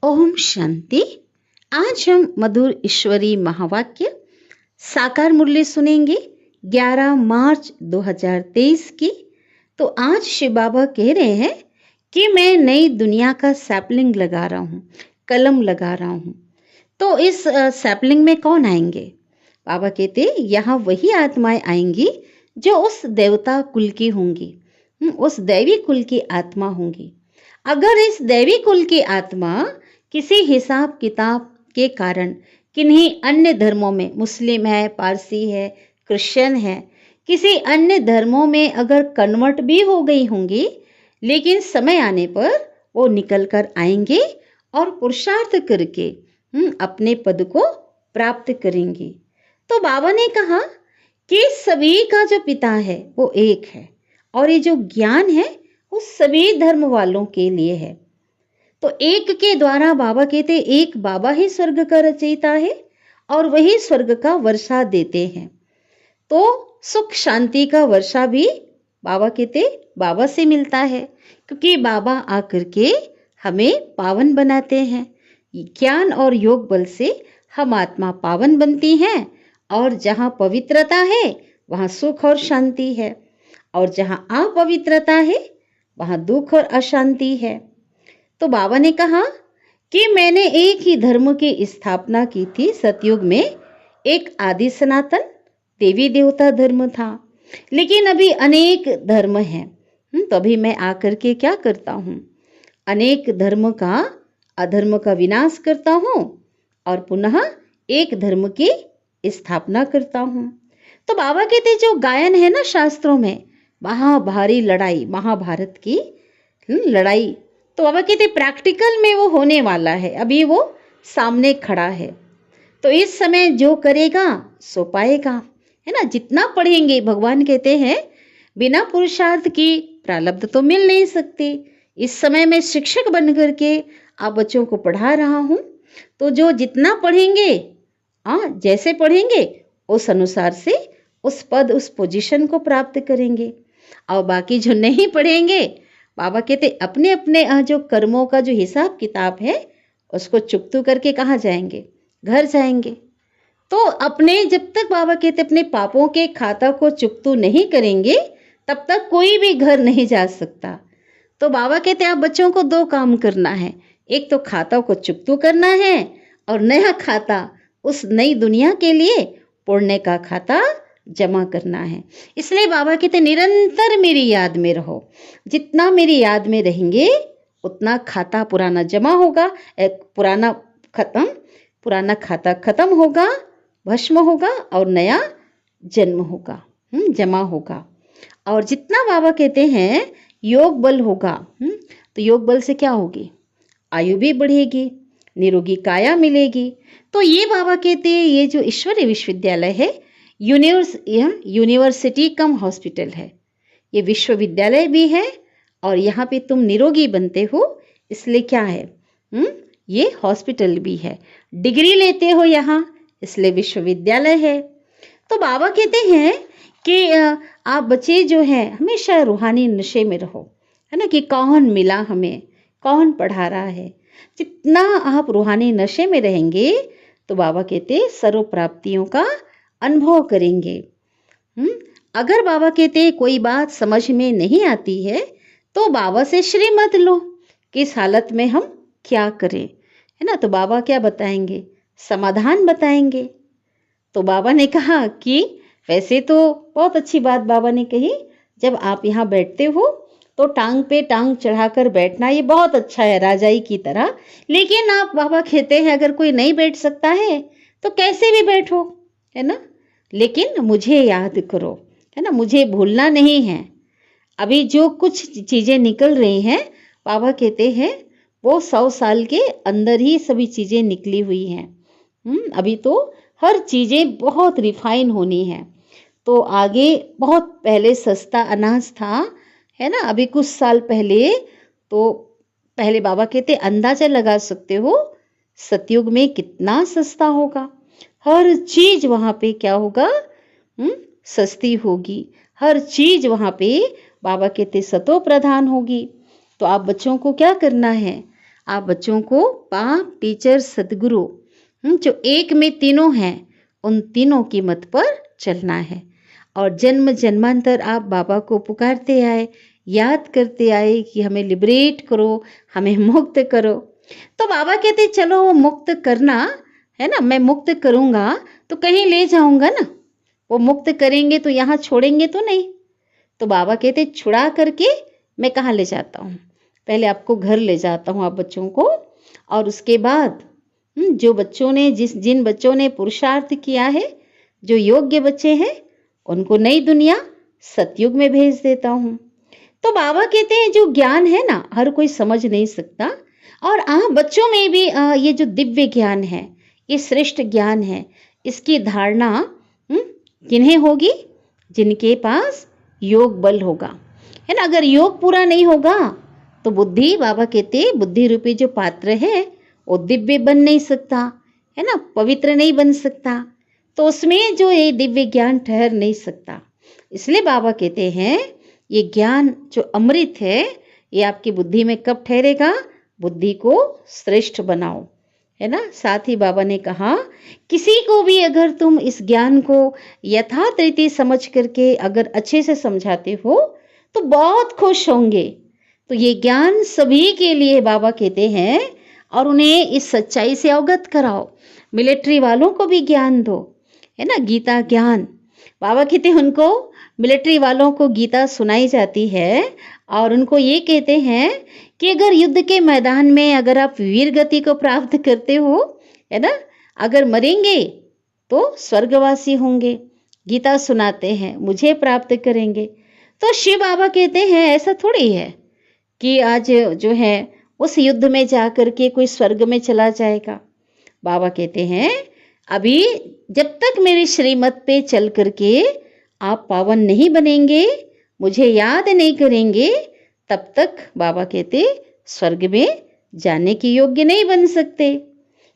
ओम शांति। आज हम मधुर ईश्वरी महावाक्य साकार मुरली सुनेंगे 11 मार्च 2023 की। तो आज शिव बाबा कह रहे हैं कि मैं नई दुनिया का सैपलिंग लगा रहा हूँ, कलम लगा रहा हूँ। तो इस सैपलिंग में कौन आएंगे? बाबा कहते यहाँ वही आत्माएं आएंगी जो उस देवता कुल की होंगी, उस दैवी कुल की आत्मा होंगी। अगर इस दैवी कुल की आत्मा किसी हिसाब किताब के कारण किन्हीं अन्य धर्मों में, मुस्लिम है, पारसी है, क्रिश्चियन है, किसी अन्य धर्मों में अगर कन्वर्ट भी हो गई होंगी, लेकिन समय आने पर वो निकल कर आएंगे और पुरुषार्थ करके अपने पद को प्राप्त करेंगी। तो बाबा ने कहा कि सभी का जो पिता है वो एक है और ये जो ज्ञान है वो सभी धर्म वालों के लिए है। तो एक के द्वारा बाबा कहते एक बाबा ही स्वर्ग का रचयिता है और वही स्वर्ग का वर्षा देते हैं। तो सुख शांति का वर्षा भी बाबा कहते बाबा से मिलता है, क्योंकि बाबा आकर के हमें पावन बनाते हैं। ज्ञान और योग बल से हम आत्मा पावन बनती हैं और जहाँ पवित्रता है वहाँ सुख और शांति है, और जहाँ अपवित्रता है वहाँ दुख और अशांति है। तो बाबा ने कहा कि मैंने एक ही धर्म की स्थापना की थी। सतयुग में एक आदि सनातन देवी देवता धर्म था, लेकिन अभी अनेक धर्म हैं। तो अभी मैं आकर के क्या करता हूँ, अनेक धर्म का अधर्म का विनाश करता हूँ और पुनः एक धर्म की स्थापना करता हूँ। तो बाबा कहते जो गायन है ना शास्त्रों में, महाभारी लड़ाई, महाभारत की लड़ाई, तो बाबा कहते प्रैक्टिकल में वो होने वाला है, अभी वो सामने खड़ा है। तो इस समय जो करेगा सो पाएगा, है ना। जितना पढ़ेंगे, भगवान कहते हैं बिना पुरुषार्थ की प्रारब्ध तो मिल नहीं सकती। इस समय मैं शिक्षक बन करके आप बच्चों को पढ़ा रहा हूँ, तो जो जितना पढ़ेंगे, जैसे पढ़ेंगे उस अनुसार से उस पद, उस पोजीशन को प्राप्त करेंगे। और बाकी जो नहीं पढ़ेंगे, बाबा कहते अपने अपने जो कर्मों का जो हिसाब किताब है उसको चुकतू करके कहाँ जाएंगे? घर जाएंगे। तो अपने जब तक बाबा कहते अपने पापों के खाता को चुकतू नहीं करेंगे तब तक कोई भी घर नहीं जा सकता। तो बाबा कहते आप बच्चों को दो काम करना है, एक तो खाता को चुकतू करना है और नया खाता उस नई दुनिया के लिए पुण्य का खाता जमा करना है। इसलिए बाबा कहते निरंतर मेरी याद में रहो। जितना मेरी याद में रहेंगे उतना खाता पुराना जमा होगा, पुराना खाता खत्म होगा, भस्म होगा और नया जन्म होगा, जमा होगा। और जितना बाबा कहते हैं योग बल होगा, तो योग बल से क्या होगी? आयु भी बढ़ेगी, निरोगी काया मिलेगी। तो ये बाबा कहते हैं ये जो ईश्वरीय विश्वविद्यालय है यूनिवर्सिटी कम हॉस्पिटल है, ये विश्वविद्यालय भी है और यहाँ पे तुम निरोगी बनते हो, इसलिए क्या है, ये हॉस्पिटल भी है। डिग्री लेते हो यहाँ, इसलिए विश्वविद्यालय है। तो बाबा कहते हैं कि आप बच्चे जो हैं हमेशा रूहानी नशे में रहो, है ना, कि कौन मिला हमें, कौन पढ़ा रहा है। जितना आप रूहानी नशे में रहेंगे तो बाबा कहते सर्व प्राप्तियों का अनुभव करेंगे। अगर बाबा कहते कोई बात समझ में नहीं आती है तो बाबा से श्रीमत लो, किस हालत में हम क्या करें, है ना। तो बाबा क्या बताएंगे? समाधान बताएंगे। तो बाबा ने कहा कि वैसे तो बहुत अच्छी बात बाबा ने कही, जब आप यहाँ बैठते हो तो टांग पे टांग चढ़ाकर बैठना ये बहुत अच्छा है, राजाई की तरह। लेकिन आप बाबा कहते हैं अगर कोई नहीं बैठ सकता है तो कैसे भी बैठो, है ना, लेकिन मुझे याद करो, है ना, मुझे भूलना नहीं है। अभी जो कुछ चीज़ें निकल रही हैं बाबा कहते हैं वो 100 साल के अंदर ही सभी चीज़ें निकली हुई हैं। अभी तो हर चीज़ें बहुत रिफाइन होनी है। तो आगे बहुत पहले सस्ता अनाज था, है ना, अभी कुछ साल पहले, तो पहले बाबा कहते अंदाजा लगा सकते हो सतयुग में कितना सस्ता होगा। हर चीज वहाँ पे क्या होगा, सस्ती होगी। हर चीज वहाँ पे बाबा कहते सतो प्रधान होगी। तो आप बच्चों को क्या करना है, आप बच्चों को बाप, टीचर, सदगुरु जो एक में तीनों हैं, उन तीनों की मत पर चलना है। और जन्म जन्मांतर आप बाबा को पुकारते आए, याद करते आए कि हमें लिबरेट करो, हमें मुक्त करो। तो बाबा कहते चलो वो मुक्त करना है ना, मैं मुक्त करूँगा तो कहीं ले जाऊँगा ना, वो मुक्त करेंगे तो यहाँ छोड़ेंगे तो नहीं। तो बाबा कहते छुड़ा करके मैं कहाँ ले जाता हूँ, पहले आपको घर ले जाता हूँ आप बच्चों को, और उसके बाद जो बच्चों ने जिन बच्चों ने पुरुषार्थ किया है, जो योग्य बच्चे हैं, उनको नई दुनिया सतयुग में भेज देता हूँ। तो बाबा कहते हैं जो ज्ञान है ना, हर कोई समझ नहीं सकता, और बच्चों में भी ये जो दिव्य ज्ञान है, ये श्रेष्ठ ज्ञान है, इसकी धारणा किन्हें होगी? जिनके पास योग बल होगा, है ना। अगर योग पूरा नहीं होगा तो बुद्धि, बाबा कहते बुद्धि रूपी जो पात्र है वो दिव्य बन नहीं सकता, है ना, पवित्र नहीं बन सकता, तो उसमें जो ये दिव्य ज्ञान ठहर नहीं सकता। इसलिए बाबा कहते हैं ये ज्ञान जो अमृत है, ये आपकी बुद्धि में कब ठहरेगा? बुद्धि को श्रेष्ठ बनाओ, है ना। साथ ही बाबा ने कहा किसी को भी अगर तुम इस ज्ञान को यथार्थ रीति समझ करके अगर अच्छे से समझाते हो तो बहुत खुश होंगे। तो ये ज्ञान सभी के लिए बाबा कहते हैं, और उन्हें इस सच्चाई से अवगत कराओ। मिलिट्री वालों को भी ज्ञान दो, है ना, गीता ज्ञान। बाबा कहते हैं उनको, मिलिट्री वालों को गीता सुनाई जाती है और उनको ये कहते हैं कि अगर युद्ध के मैदान में अगर आप वीर गति को प्राप्त करते हो, है ना, अगर मरेंगे तो स्वर्गवासी होंगे। गीता सुनाते हैं, मुझे प्राप्त करेंगे। तो शिव बाबा कहते हैं ऐसा थोड़ी है कि आज जो है उस युद्ध में जा कर के कोई स्वर्ग में चला जाएगा। बाबा कहते हैं अभी जब तक मेरी श्रीमत पे चल करके आप पावन नहीं बनेंगे, मुझे याद नहीं करेंगे, तब तक बाबा कहते स्वर्ग में जाने के योग्य नहीं बन सकते।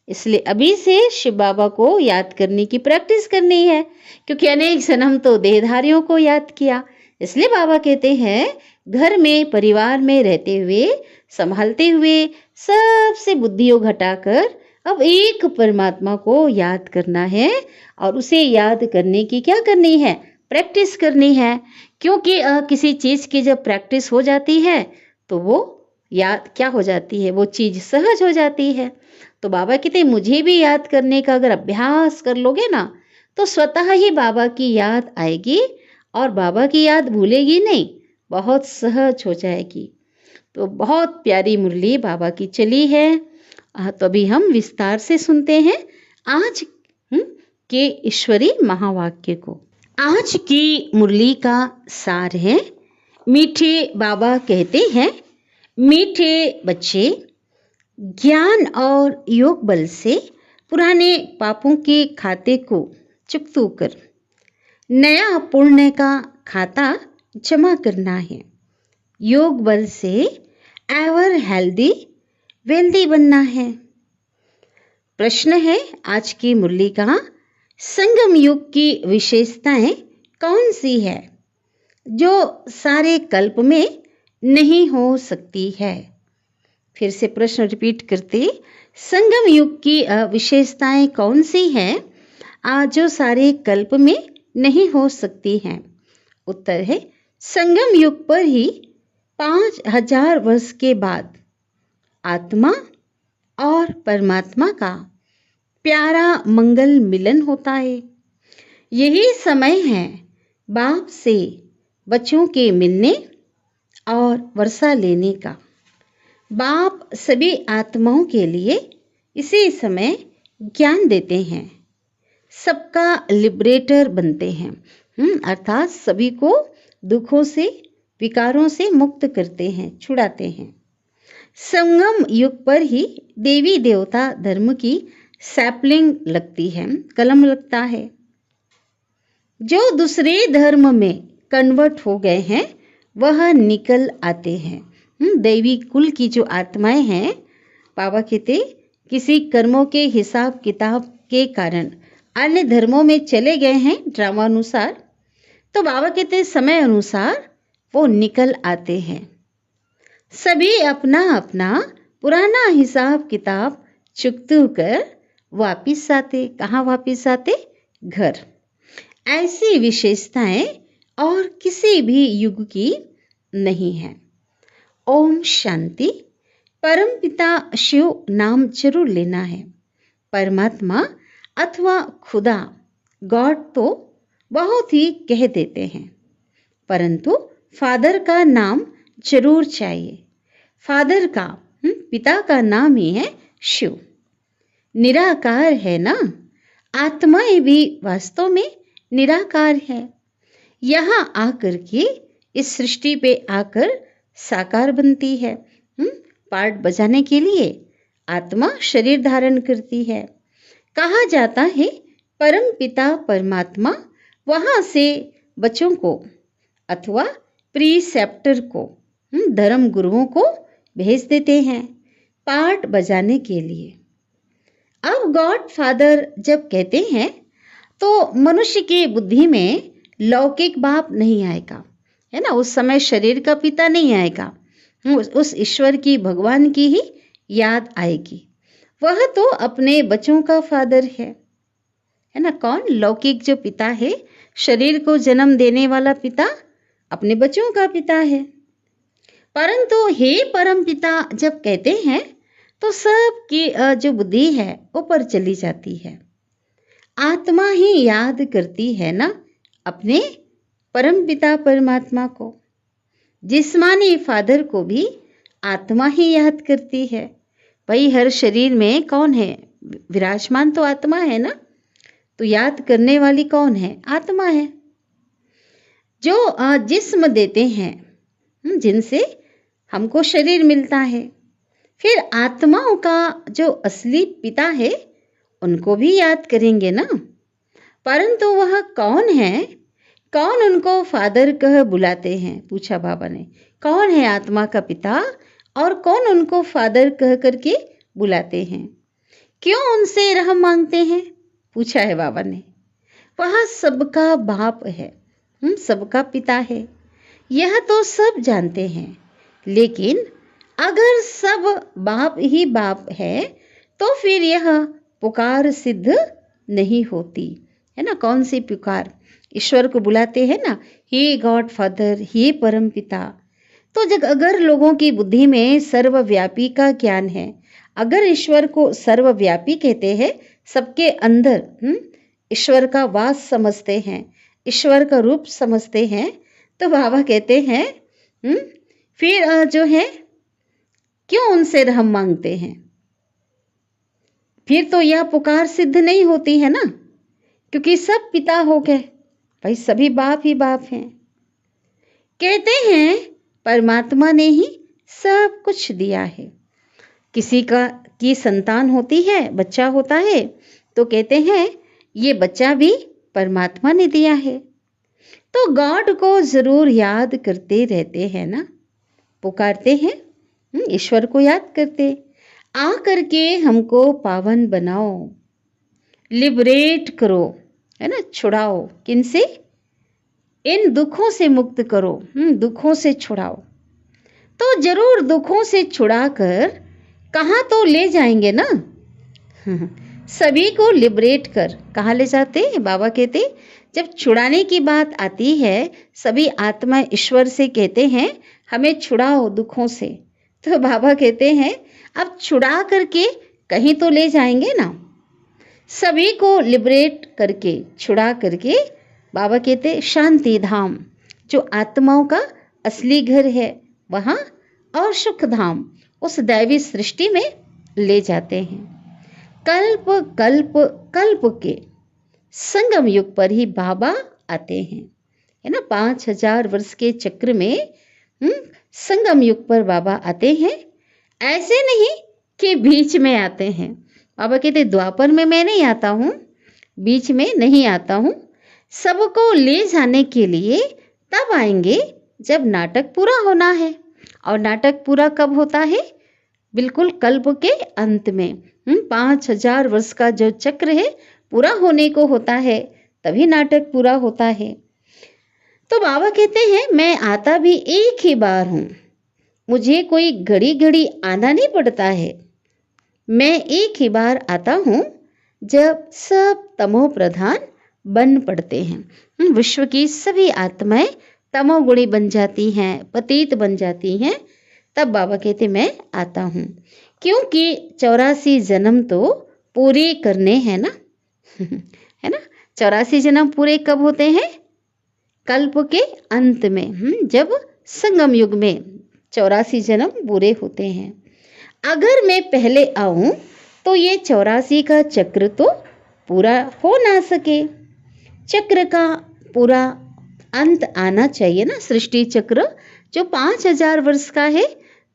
इसलिए अभी से शिव बाबा को याद करने की प्रैक्टिस करनी है, क्योंकि अनेक जन्म तो देहधारियों को याद किया। इसलिए बाबा कहते हैं घर में, परिवार में रहते हुए, संभालते हुए सबसे बुद्धियों घटाकर अब एक परमात्मा को याद करना है, और उसे याद करने की क्या करनी है? प्रैक्टिस करनी है। क्योंकि किसी चीज़ की जब प्रैक्टिस हो जाती है तो वो याद क्या हो जाती है? वो चीज़ सहज हो जाती है। तो बाबा कहते हैं मुझे भी याद करने का अगर अभ्यास कर लोगे ना, तो स्वतः ही बाबा की याद आएगी, और बाबा की याद भूलेगी नहीं, बहुत सहज हो जाएगी। तो बहुत प्यारी मुरली बाबा की चली है। तो अभी हम विस्तार से सुनते हैं आज के ईश्वरी महावाक्य को। आज की मुरली का सार है, मीठे बाबा कहते हैं, मीठे बच्चे, ज्ञान और योग बल से पुराने पापों के खाते को चुकता कर नया पुण्य का खाता जमा करना है। योग बल से एवर हेल्दी वेल्दी बनना है। प्रश्न है आज की मुरली का, संगम युग की विशेषताएं कौन सी है जो सारे कल्प में नहीं हो सकती है? फिर से प्रश्न रिपीट करते, संगम युग की विशेषताएं कौन सी हैं जो सारे कल्प में नहीं हो सकती हैं? उत्तर है संगम युग पर ही 5000 वर्ष के बाद आत्मा और परमात्मा का प्यारा मंगल मिलन होता है। यही समय है बाप से बच्चों के मिलने और वर्षा लेने का। बाप सभी आत्माओं के लिए इसी समय ज्ञान देते हैं, सबका लिबरेटर बनते हैं, अर्थात सभी को दुखों से, विकारों से मुक्त करते हैं, छुड़ाते हैं। संगम युग पर ही देवी देवता धर्म की सैपलिंग लगती है, कलम लगता है। जो दूसरे धर्म में कन्वर्ट हो गए हैं वह निकल आते हैं। दैवी कुल की जो आत्माएं हैं, बाबा कहते किसी कर्मों के हिसाब किताब के कारण अन्य धर्मों में चले गए हैं ड्रामानुसार, तो बाबा कहते समय अनुसार वो निकल आते हैं। सभी अपना अपना पुराना हिसाब किताब चुकतू कर वापिस आते। कहाँ वापिस आते? घर। ऐसी विशेषताएं और किसी भी युग की नहीं है। ओम शांति। परमपिता शिव नाम जरूर लेना है। परमात्मा अथवा खुदा, गॉड तो बहुत ही कह देते हैं, परंतु फादर का नाम जरूर चाहिए। फादर का पिता का नाम ही है शिव। निराकार है ना, आत्माएं भी वास्तव में निराकार है। यहाँ आकर के इस सृष्टि पे आकर साकार बनती है। पार्ट बजाने के लिए आत्मा शरीर धारण करती है। कहा जाता है परम पिता परमात्मा वहां से बच्चों को अथवा प्रीसेप्टर को, धर्म गुरुओं को भेज देते हैं पार्ट बजाने के लिए। अब गॉड फादर जब कहते हैं तो मनुष्य की बुद्धि में लौकिक बाप नहीं आएगा, है ना। उस समय शरीर का पिता नहीं आएगा, उस ईश्वर की, भगवान की ही याद आएगी। वह तो अपने बच्चों का फादर है ना। कौन? लौकिक जो पिता है, शरीर को जन्म देने वाला पिता अपने बच्चों का पिता है। परंतु हे परम पिता जब कहते हैं तो सबकी जो बुद्धि है ऊपर चली जाती है। आत्मा ही याद करती है ना अपने परम पिता परमात्मा को। जिस्मानी फादर को भी आत्मा ही याद करती है। भाई हर शरीर में कौन है विराजमान? तो आत्मा है ना। तो याद करने वाली कौन है? आत्मा है। जो जिस्म देते हैं, जिनसे हमको शरीर मिलता है। फिर आत्माओं का जो असली पिता है उनको भी याद करेंगे ना। परंतु वह कौन है? कौन उनको फादर कह बुलाते हैं? पूछा बाबा ने। कौन है आत्मा का पिता और कौन उनको फादर कह करके बुलाते हैं? क्यों उनसे रहम मांगते हैं? पूछा है बाबा ने। वह सबका बाप है, सबका पिता है। यह तो सब जानते हैं, लेकिन अगर सब बाप ही बाप है तो फिर यह पुकार सिद्ध नहीं होती, है ना। कौन सी पुकार? ईश्वर को बुलाते हैं ना, हे गॉड फादर, हे परम पिता। तो जब अगर लोगों की बुद्धि में सर्वव्यापी का ज्ञान है, अगर ईश्वर को सर्वव्यापी कहते हैं, सबके अंदर ईश्वर का वास समझते हैं, ईश्वर का रूप समझते हैं, तो बाबा कहते हैं फिर जो है क्यों उनसे रहम मांगते हैं? फिर तो यह पुकार सिद्ध नहीं होती है ना, क्योंकि सब पिता हो गए। भाई सभी बाप ही बाप हैं। कहते हैं परमात्मा ने ही सब कुछ दिया है। किसी का की संतान होती है, बच्चा होता है, तो कहते हैं ये बच्चा भी परमात्मा ने दिया है। तो गॉड को जरूर याद करते रहते हैं ना, पुकारते हैं, ईश्वर को याद करते। आ करके हमको पावन बनाओ, लिबरेट करो, है ना, छुड़ाओ। किनसे? इन दुखों से मुक्त करो, दुखों से छुड़ाओ। तो जरूर दुखों से छुड़ाकर कहाँ तो ले जाएंगे ना। सभी को लिबरेट कर कहाँ ले जाते हैं? बाबा कहते जब छुड़ाने की बात आती है, सभी आत्मा ईश्वर से कहते हैं हमें छुड़ाओ दुखों से। तो बाबा कहते हैं अब छुड़ा करके कहीं तो ले जाएंगे ना। सभी को लिबरेट करके, छुड़ा करके बाबा कहते शांति धाम, जो आत्माओं का असली घर है, वहाँ, और सुख धाम, उस दैवी सृष्टि में ले जाते हैं। कल्प कल्प कल्प के संगम युग पर ही बाबा आते हैं, है ना। 5000 वर्ष के चक्र में संगम युग पर बाबा आते हैं। ऐसे नहीं कि बीच में आते हैं। बाबा कहते द्वापर में मैं नहीं आता हूँ, बीच में नहीं आता हूँ। सबको ले जाने के लिए तब आएंगे जब नाटक पूरा होना है। और नाटक पूरा कब होता है? बिल्कुल कल्प के अंत में। 5000 वर्ष का जो चक्र है पूरा होने को होता है, तभी नाटक पूरा होता है। तो बाबा कहते हैं मैं आता भी एक ही बार हूँ, मुझे कोई घड़ी घड़ी आना नहीं पड़ता है। मैं एक ही बार आता हूँ जब सब तमो प्रधान बन पड़ते हैं। विश्व की सभी आत्माएं तमोगुणी बन जाती हैं, पतित बन जाती हैं, तब बाबा कहते मैं आता हूँ। क्योंकि 84 जन्म तो पूरे करने हैं ना है ना। 84 जन्म पूरे कब होते हैं? कल्प के अंत में, जब संगम युग में 84 जन्म पूरे होते हैं। अगर मैं पहले आऊं तो ये 84 का चक्र तो पूरा हो ना सके। चक्र का पूरा अंत आना चाहिए ना। सृष्टि चक्र जो 5000 वर्ष का है,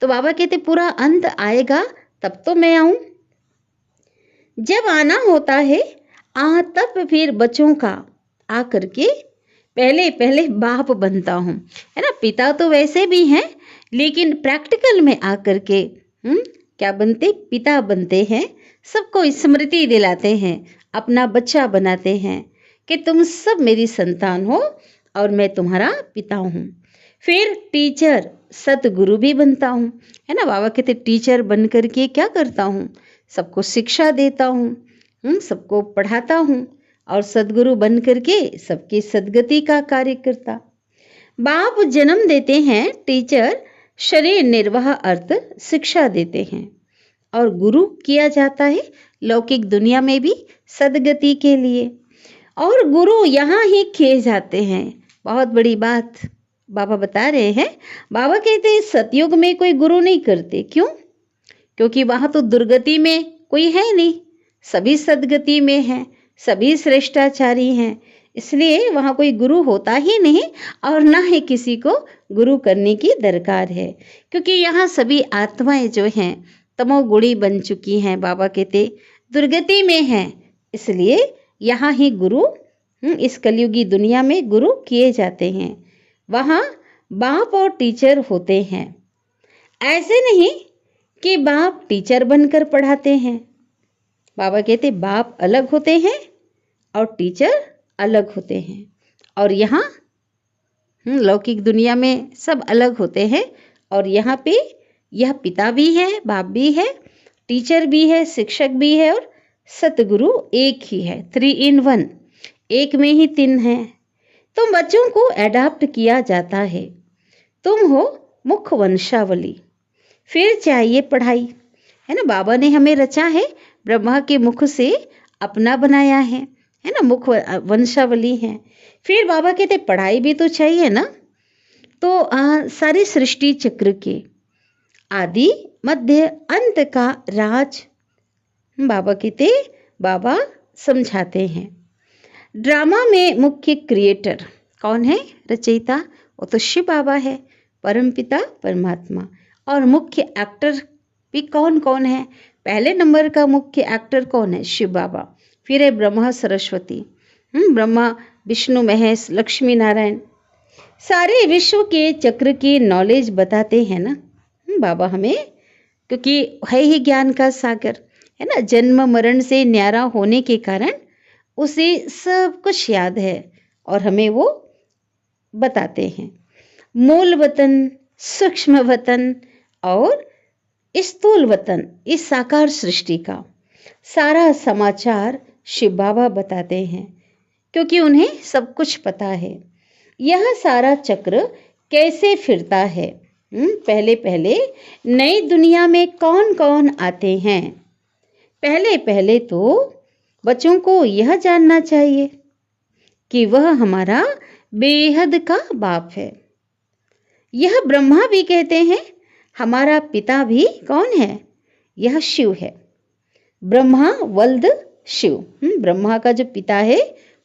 तो बाबा कहते पूरा अंत आएगा तब तो मैं आऊं। जब आना होता है तब फिर बच्चों का आकर के पहले पहले बाप बनता हूँ, है ना। पिता तो वैसे भी हैं, लेकिन प्रैक्टिकल में आकर के क्या बनते? पिता बनते हैं। सबको स्मृति दिलाते हैं, अपना बच्चा बनाते हैं कि तुम सब मेरी संतान हो और मैं तुम्हारा पिता हूँ। फिर टीचर सतगुरु भी बनता हूँ, है ना। बाबा कहते टीचर बन करके क्या करता हूँ? सबको शिक्षा देता हूँ, सबको पढ़ाता हूँ और सदगुरु बन करके सबकी सदगति का कार्य करता। बाप जन्म देते हैं, टीचर शरीर निर्वाह अर्थ शिक्षा देते हैं, और गुरु किया जाता है लौकिक दुनिया में भी सदगति के लिए। और गुरु यहाँ ही किए जाते हैं। बहुत बड़ी बात बाबा बता रहे हैं। बाबा कहते हैं सतयुग में कोई गुरु नहीं करते। क्यों? क्योंकि वहाँ तो दुर्गति में कोई है नहीं, सभी सदगति में हैं, सभी श्रेष्ठाचारी हैं, इसलिए वहाँ कोई गुरु होता ही नहीं और ना ही किसी को गुरु करने की दरकार है। क्योंकि यहाँ सभी आत्माएं जो हैं तमोगुणी बन चुकी हैं, बाबा कहते दुर्गति में हैं, इसलिए यहाँ ही गुरु इस कलयुगी दुनिया में गुरु किए जाते हैं। वहाँ बाप और टीचर होते हैं। ऐसे नहीं कि बाप टीचर बनकर पढ़ाते हैं। बाबा कहते बाप अलग होते हैं और टीचर अलग होते हैं। और यहाँ लौकिक दुनिया में सब अलग होते हैं, और यहाँ पे यह पिता भी है, बाप भी है, टीचर भी है, शिक्षक भी है और सतगुरु एक ही है। 3 in 1, एक में ही 3 हैं। तुम बच्चों को एडाप्ट किया जाता है। तुम हो मुख्य वंशावली, फिर चाहिए पढ़ाई, है ना। बाबा ने हमें रचा है, ब्रह्मा के मुख से अपना बनाया है ना। मुख्य वंशावली है। फिर बाबा कहते पढ़ाई भी तो चाहिए ना। तो सारी सृष्टि चक्र के आदि मध्य अंत का राज बाबा कहते बाबा समझाते हैं। ड्रामा में मुख्य क्रिएटर कौन है? रचयिता, वो तो शिव बाबा है, परमपिता परमात्मा। और मुख्य एक्टर भी कौन कौन है? पहले नंबर का मुख्य एक्टर कौन है? शिव बाबा। फिर है ब्रह्मा सरस्वती, ब्रह्मा विष्णु महेश लक्ष्मी नारायण। सारे विश्व के चक्र की नॉलेज बताते हैं ना बाबा हमें, क्योंकि है ही ज्ञान का सागर, है ना। जन्म मरण से न्यारा होने के कारण उसे सब कुछ याद है और हमें वो बताते हैं। मूल वतन, सूक्ष्म वतन और स्थूल वतन, इस साकार सृष्टि का सारा समाचार शिव बाबा बताते हैं, क्योंकि उन्हें सब कुछ पता है। यह सारा चक्र कैसे फिरता है। पहले पहले नई दुनिया में कौन कौन आते हैं? पहले पहले तो बच्चों को यह जानना चाहिए कि वह हमारा बेहद का बाप है। यह ब्रह्मा भी कहते हैं हमारा पिता भी कौन है? यह शिव है। ब्रह्मा वल्द शिव, ब्रह्मा का जो पिता है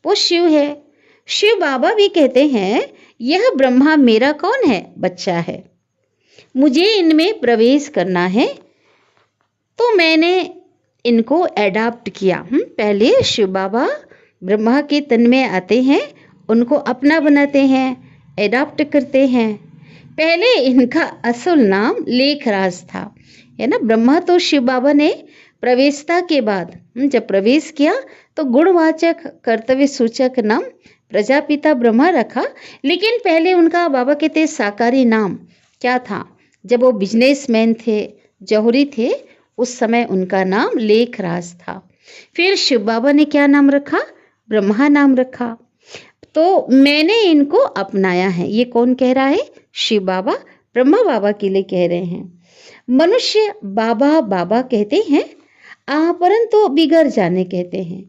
वो शिव है। शिव बाबा भी कहते हैं यह ब्रह्मा मेरा कौन है? बच्चा है। मुझे इनमें प्रवेश करना है, तो मैंने इनको एडाप्ट किया। पहले शिव बाबा ब्रह्मा के तन में आते हैं, उनको अपना बनाते हैं, एडाप्ट करते हैं। पहले इनका असल नाम लेखराज था, है ना। ब्रह्मा तो शिव बाबा ने प्रवेशता के बाद जब प्रवेश किया तो गुणवाचक कर्तव्य सूचक नाम प्रजापिता ब्रह्मा रखा, लेकिन पहले उनका बाबा कहते साकारी नाम क्या था? जब वो बिजनेसमैन थे, जौहरी थे, उस समय उनका नाम लेखराज था। फिर शिव बाबा ने क्या नाम रखा? ब्रह्मा नाम रखा। तो मैंने इनको अपनाया है। ये कौन कह रहा है? शिव बाबा ब्रह्मा बाबा के लिए कह रहे हैं। मनुष्य बाबा बाबा कहते हैं, परंतु बिगड़ जाने कहते हैं।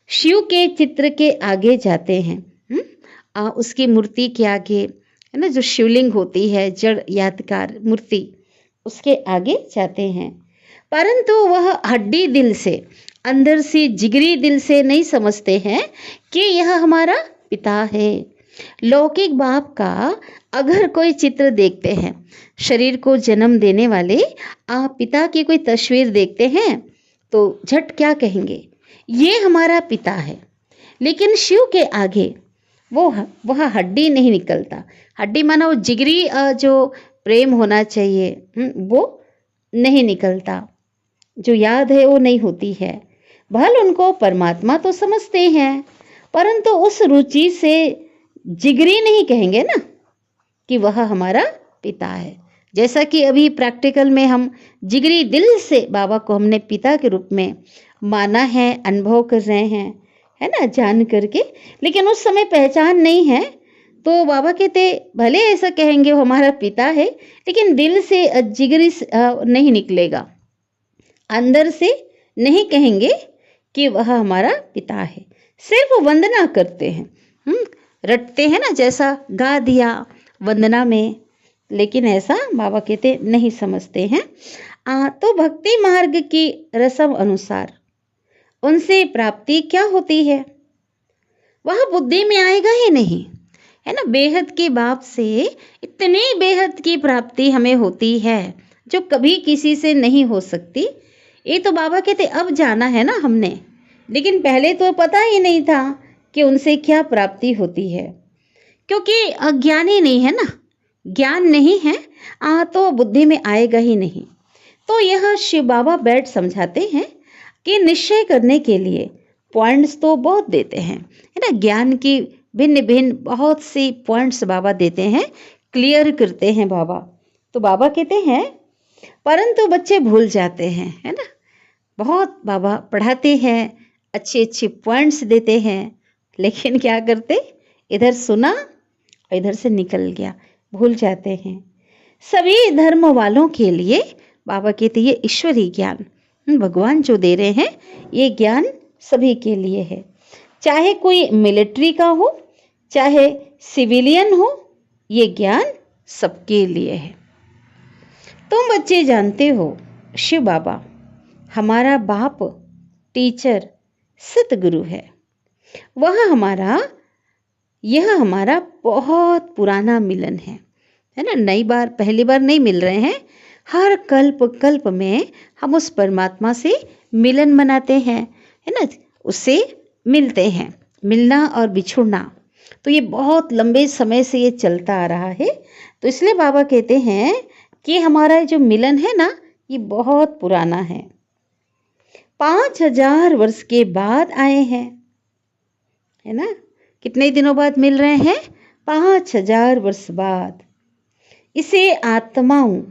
शिव के चित्र के आगे जाते हैं, उसकी मूर्ति के आगे, है ना, जो शिवलिंग होती है, जड़ यादगार मूर्ति, उसके आगे जाते हैं। परंतु वह हड्डी दिल से, अंदर से, जिगरी दिल से नहीं समझते हैं कि यह हमारा पिता है। लौकिक बाप का अगर कोई चित्र देखते हैं, शरीर को जन्म देने वाले आप पिता की कोई तस्वीर देखते हैं, तो झट क्या कहेंगे? ये हमारा पिता है। लेकिन शिव के आगे वह हड्डी नहीं निकलता। हड्डी माना वो जिगरी जो प्रेम होना चाहिए, वो नहीं निकलता। जो याद है वो नहीं होती है। भल उनको परमात्मा तो समझते हैं, परंतु उस रुचि से जिगरी नहीं कहेंगे ना कि वह हमारा पिता है। जैसा कि अभी प्रैक्टिकल में हम जिगरी दिल से बाबा को हमने पिता के रूप में माना है, अनुभव कर रहे हैं, है ना, जान करके। लेकिन उस समय पहचान नहीं है, तो बाबा कहते भले ऐसा कहेंगे वो हमारा पिता है, लेकिन दिल से जिगरी नहीं निकलेगा, अंदर से नहीं कहेंगे कि वह हमारा पिता है। सिर्फ वंदना करते हैं, रटते हैं ना, जैसा गा दिया वंदना में, लेकिन ऐसा बाबा कहते नहीं समझते हैं। तो भक्ति मार्ग की रस्म अनुसार उनसे प्राप्ति क्या होती है? वह बुद्धि में आएगा ही नहीं, है ना। बेहद के बाप से इतनी बेहद की प्राप्ति हमें होती है जो कभी किसी से नहीं हो सकती। ये तो बाबा कहते अब जाना है ना हमने, लेकिन पहले तो पता ही नहीं था कि उनसे क्या प्राप्ति होती है, क्योंकि अज्ञान ही नहीं है ना, ज्ञान नहीं है, तो बुद्धि में आएगा ही नहीं। तो यह शिव बाबा बैठ समझाते हैं कि निश्चय करने के लिए पॉइंट्स तो बहुत देते हैं, है ना। ज्ञान की भिन्न भिन्न बहुत सी पॉइंट्स बाबा देते हैं, क्लियर करते हैं बाबा। तो बाबा कहते हैं परंतु बच्चे भूल जाते हैं, है ना। बहुत बाबा पढ़ाते हैं, अच्छे अच्छे पॉइंट्स देते हैं, लेकिन क्या करते, इधर सुना और इधर से निकल गया, भूल जाते हैं। सभी धर्म वालों के लिए बाबा कहते ये ईश्वरी ज्ञान भगवान जो दे रहे हैं, ये ज्ञान सभी के लिए है। चाहे कोई मिलिट्री का हो, चाहे सिविलियन हो, ये ज्ञान सबके लिए है। तुम बच्चे जानते हो शिव बाबा हमारा बाप, टीचर, सतगुरु है। यह हमारा बहुत पुराना मिलन है ना। नई बार, पहली बार नहीं मिल रहे हैं। हर कल्प कल्प में हम उस परमात्मा से मिलन मनाते हैं, है ना, उससे मिलते हैं। मिलना और बिछुड़ना तो ये बहुत लंबे समय से ये चलता आ रहा है। तो इसलिए बाबा कहते हैं कि हमारा जो मिलन है ना, ये बहुत पुराना है। 5000 वर्ष के बाद आए हैं, है ना। कितने दिनों बाद मिल रहे हैं? 5000 वर्ष बाद। इसे आत्माओं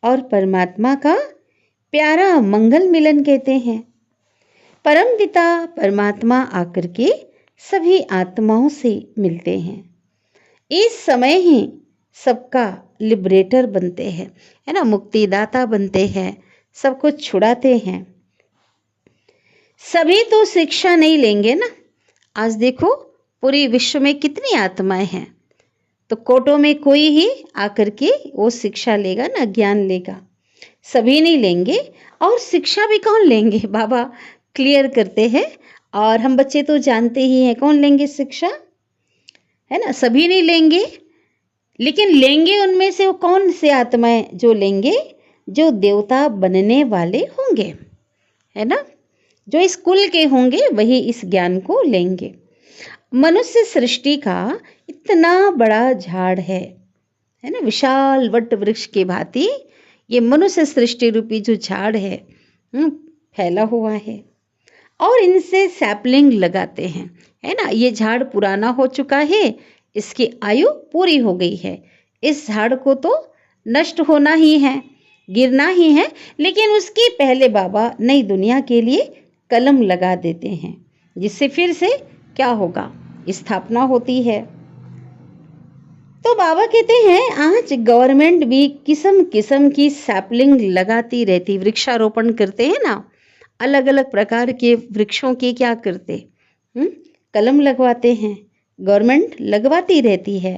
और परमात्मा का प्यारा मंगल मिलन कहते हैं। परम पिता परमात्मा आकर के सभी आत्माओं से मिलते हैं। इस समय ही सबका लिबरेटर बनते हैं, है ना, मुक्तिदाता बनते हैं, सबको छुड़ाते हैं। सभी तो शिक्षा नहीं लेंगे ना। आज देखो पूरी विश्व में कितनी आत्माएं हैं, तो कोटों में कोई ही आकर के वो शिक्षा लेगा ना, ज्ञान लेगा। सभी नहीं लेंगे, और शिक्षा भी कौन लेंगे, बाबा क्लियर करते हैं। और हम बच्चे तो जानते ही हैं कौन लेंगे शिक्षा, है ना। सभी नहीं लेंगे, लेकिन लेंगे उनमें से वो कौन से आत्माएं जो लेंगे? जो देवता बनने वाले होंगे, है ना, जो इस कुल के होंगे, वही इस ज्ञान को लेंगे। मनुष्य सृष्टि का इतना बड़ा झाड़ है ना, विशाल वट वृक्ष के भांति ये मनुष्य सृष्टि रूपी जो झाड़ है फैला हुआ है, और इनसे सैपलिंग लगाते हैं, है ना। ये झाड़ पुराना हो चुका है, इसकी आयु पूरी हो गई है। इस झाड़ को तो नष्ट होना ही है, गिरना ही है, लेकिन उसके पहले बाबा नई दुनिया के लिए कलम लगा देते हैं, जिससे फिर से क्या होगा, स्थापना होती है। तो बाबा कहते हैं आज गवर्नमेंट भी किस्म किस्म की सैपलिंग लगाती रहती, वृक्षारोपण करते हैं ना, अलग अलग प्रकार के वृक्षों के क्या करते, कलम लगवाते हैं, गवर्नमेंट लगवाती रहती है।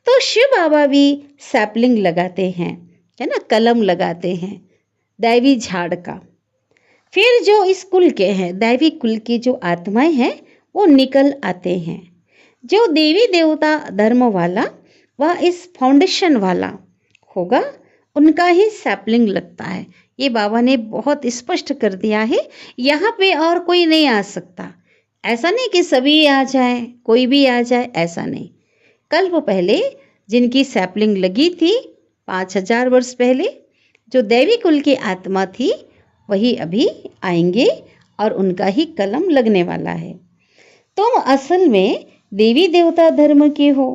तो शिव बाबा भी सैपलिंग लगाते हैं, है ना, कलम लगाते हैं दैवी झाड़ का। फिर जो इस कुल के हैं, दैवी कुल की जो आत्माएं हैं वो निकल आते हैं। जो देवी देवता धर्म वाला वह इस फाउंडेशन वाला होगा, उनका ही सैपलिंग लगता है। ये बाबा ने बहुत स्पष्ट कर दिया है, यहाँ पे और कोई नहीं आ सकता। ऐसा नहीं कि सभी आ जाए, कोई भी आ जाए, ऐसा नहीं। कल्प पहले जिनकी सैपलिंग लगी थी 5000 वर्ष पहले, जो दैवी कुल की आत्मा थी, वही अभी आएंगे और उनका ही कलम लगने वाला है। तुम असल में देवी देवता धर्म के हो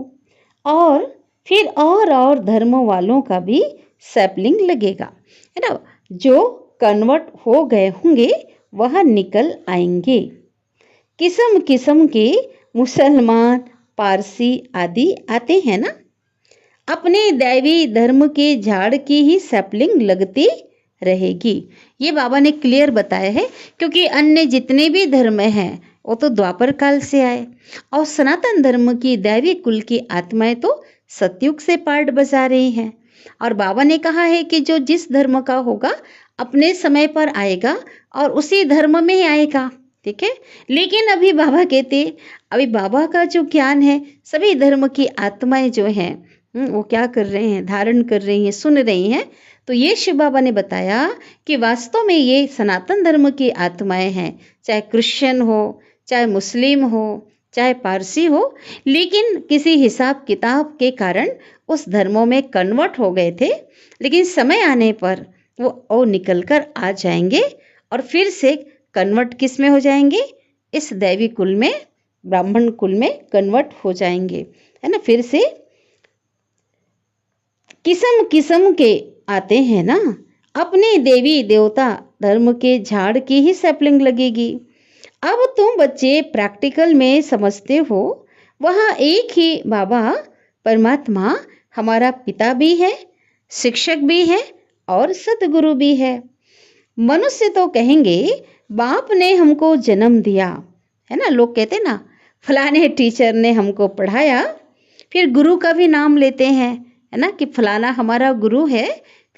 और फिर और धर्म वालों का भी सैपलिंग लगेगा, है ना। जो कन्वर्ट हो गए होंगे वह निकल आएंगे। किस्म किस्म के मुसलमान, पारसी आदि आते हैं ना, अपने दैवी धर्म के झाड़ की ही सैपलिंग लगती रहेगी। ये बाबा ने क्लियर बताया है, क्योंकि अन्य जितने भी धर्म हैं वो तो द्वापर काल से आए और सनातन धर्म की दैवी कुल की आत्माएं तो सतयुग से पार्ट बजा रही हैं। और बाबा ने कहा है कि जो जिस धर्म का होगा अपने समय पर आएगा और उसी धर्म में ही आएगा, ठीक है। लेकिन अभी बाबा कहते, अभी बाबा का जो ज्ञान है, सभी धर्म की आत्माएं जो हैं वो क्या कर रहे हैं, धारण कर रही हैं, सुन रही हैं। तो ये शिव बाबा ने बताया कि वास्तव में ये सनातन धर्म की आत्माएं हैं, चाहे क्रिश्चियन हो, चाहे मुस्लिम हो, चाहे पारसी हो, लेकिन किसी हिसाब किताब के कारण उस धर्मों में कन्वर्ट हो गए थे। लेकिन समय आने पर वो निकल कर आ जाएंगे और फिर से कन्वर्ट किस में हो जाएंगे, इस दैवी कुल में, ब्राह्मण कुल में कन्वर्ट हो जाएंगे, है ना। फिर से किस्म किस्म के आते हैं ना, अपने देवी देवता धर्म के झाड़ की ही सैपलिंग लगेगी। अब तुम बच्चे प्रैक्टिकल में समझते हो, वहाँ एक ही बाबा परमात्मा हमारा पिता भी है, शिक्षक भी है और सतगुरु भी है। मनुष्य तो कहेंगे बाप ने हमको जन्म दिया, है ना, लोग कहते ना फलाने टीचर ने हमको पढ़ाया, फिर गुरु का भी नाम लेते हैं, है ना, कि फलाना हमारा गुरु है।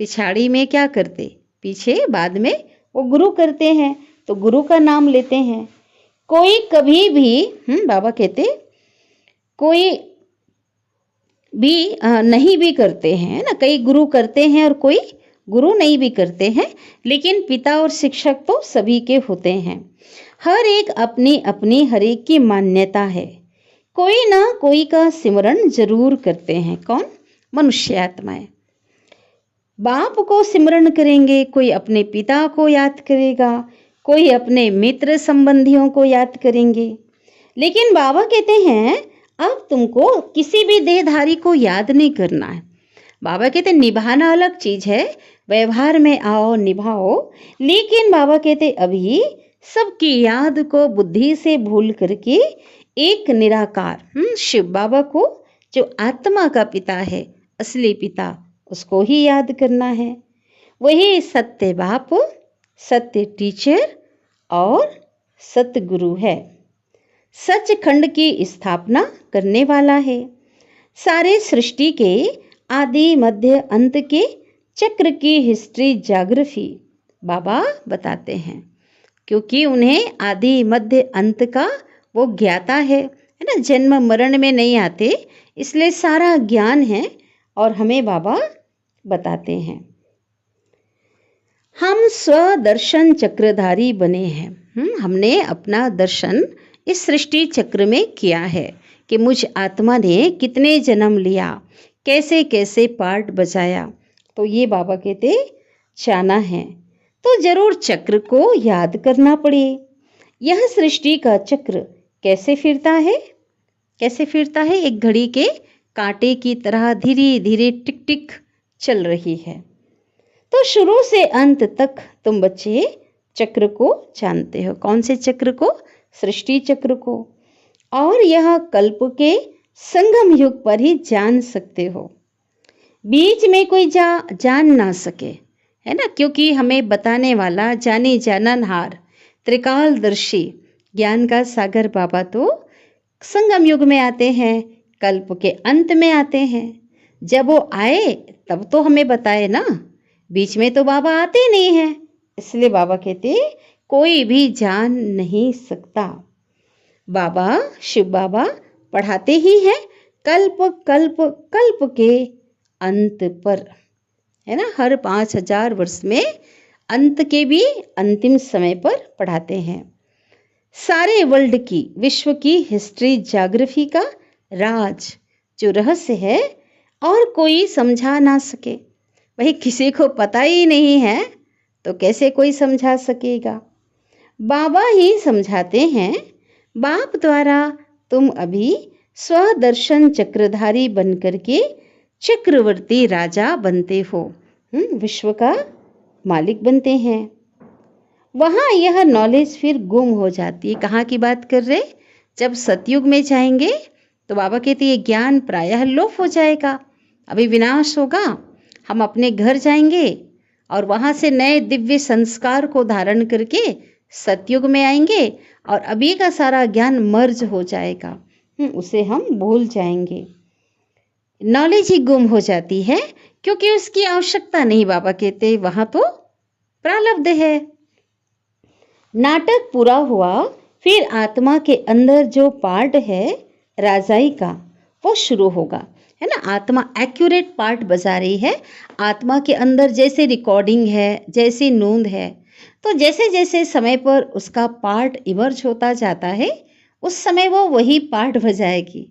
पिछाड़ी में क्या करते, पीछे बाद में वो गुरु करते हैं, तो गुरु का नाम लेते हैं। कोई कभी भी बाबा कहते कोई भी नहीं भी करते हैं ना, कई गुरु करते हैं और कोई गुरु नहीं भी करते हैं, लेकिन पिता और शिक्षक तो सभी के होते हैं। हर एक अपनी अपनी हर एक की मान्यता है। कोई ना कोई का सिमरन जरूर करते हैं। कौन? मनुष्य आत्माएं। बाप को सिमरन करेंगे, कोई अपने पिता को याद करेगा, कोई अपने मित्र संबंधियों को याद करेंगे। लेकिन बाबा कहते हैं अब तुमको किसी भी देहधारी को याद नहीं करना है। बाबा कहते निभाना अलग चीज है, व्यवहार में आओ निभाओ, लेकिन बाबा कहते अभी सबकी याद को बुद्धि से भूल करके एक निराकार शिव बाबा को, जो आत्मा का पिता है, असली पिता, उसको ही याद करना है। वही सत्य बाप, सत्य टीचर और सतगुरु है। सचखंड की स्थापना करने वाला है। सारे सृष्टि के आदि मध्य अंत के चक्र की हिस्ट्री ज्योग्राफी बाबा बताते हैं, क्योंकि उन्हें आदि मध्य अंत का वो ज्ञाता है ना, जन्म मरण में नहीं आते, इसलिए सारा ज्ञान है और हमें बाबा बताते हैं। हम स्वदर्शन चक्रधारी बने हैं। हमने अपना दर्शन इस सृष्टि चक्र में किया है कि मुझ आत्मा ने कितने जन्म लिया, कैसे कैसे पार्ट बजाया। तो ये बाबा कहते जाना है तो जरूर चक्र को याद करना पड़े। यह सृष्टि का चक्र कैसे फिरता है? कैसे फिरता है? एक घड़ी के कांटे की तरह धीरे धीरे टिक टिक चल रही है। तो शुरू से अंत तक तुम बच्चे चक्र को जानते हो। कौन से चक्र को? सृष्टि चक्र को। और यह कल्प के संगम युग पर ही जान सकते हो, बीच में कोई जान ना सके, है ना, क्योंकि हमें बताने वाला जाने जाननहार त्रिकालदर्शी ज्ञान का सागर बाबा तो संगम युग में आते हैं, कल्प के अंत में आते हैं। जब वो आए तब तो हमें बताए ना, बीच में तो बाबा आते नहीं हैं। इसलिए बाबा कहते कोई भी जान नहीं सकता। बाबा, शिव बाबा पढ़ाते ही हैं कल्प कल्प कल्प के अंत पर, है ना। हर 5000 वर्ष में अंत के भी अंतिम समय पर पढ़ाते हैं। सारे वर्ल्ड की, विश्व की हिस्ट्री ज्योग्राफी का राज जो रहस्य है और कोई समझा ना सके, वही किसी को पता ही नहीं है तो कैसे कोई समझा सकेगा। बाबा ही समझाते हैं। बाप द्वारा तुम अभी स्वदर्शन चक्रधारी बनकर के चक्रवर्ती राजा बनते हो, विश्व का मालिक बनते हैं। वहाँ यह नॉलेज फिर गुम हो जाती है। कहाँ की बात कर रहे? जब सतयुग में जाएंगे तो बाबा कहते ये ज्ञान प्रायः लोप हो जाएगा, अभी विनाश होगा। हम अपने घर जाएंगे और वहाँ से नए दिव्य संस्कार को धारण करके सतयुग में आएंगे और अभी का सारा ज्ञान मर्ज हो जाएगा, उसे हम भूल जाएंगे। नॉलेज ही गुम हो जाती है क्योंकि उसकी आवश्यकता नहीं। बाबा कहते वहाँ तो प्रारब्ध है। नाटक पूरा हुआ, फिर आत्मा के अंदर जो पार्ट है राजाई का वो शुरू होगा, है ना। आत्मा एक्यूरेट पार्ट बजा रही है। आत्मा के अंदर जैसे रिकॉर्डिंग है, जैसी नूंद है, तो जैसे जैसे समय पर उसका पार्ट इमर्ज होता जाता है उस समय वो वही पार्ट बजाएगी।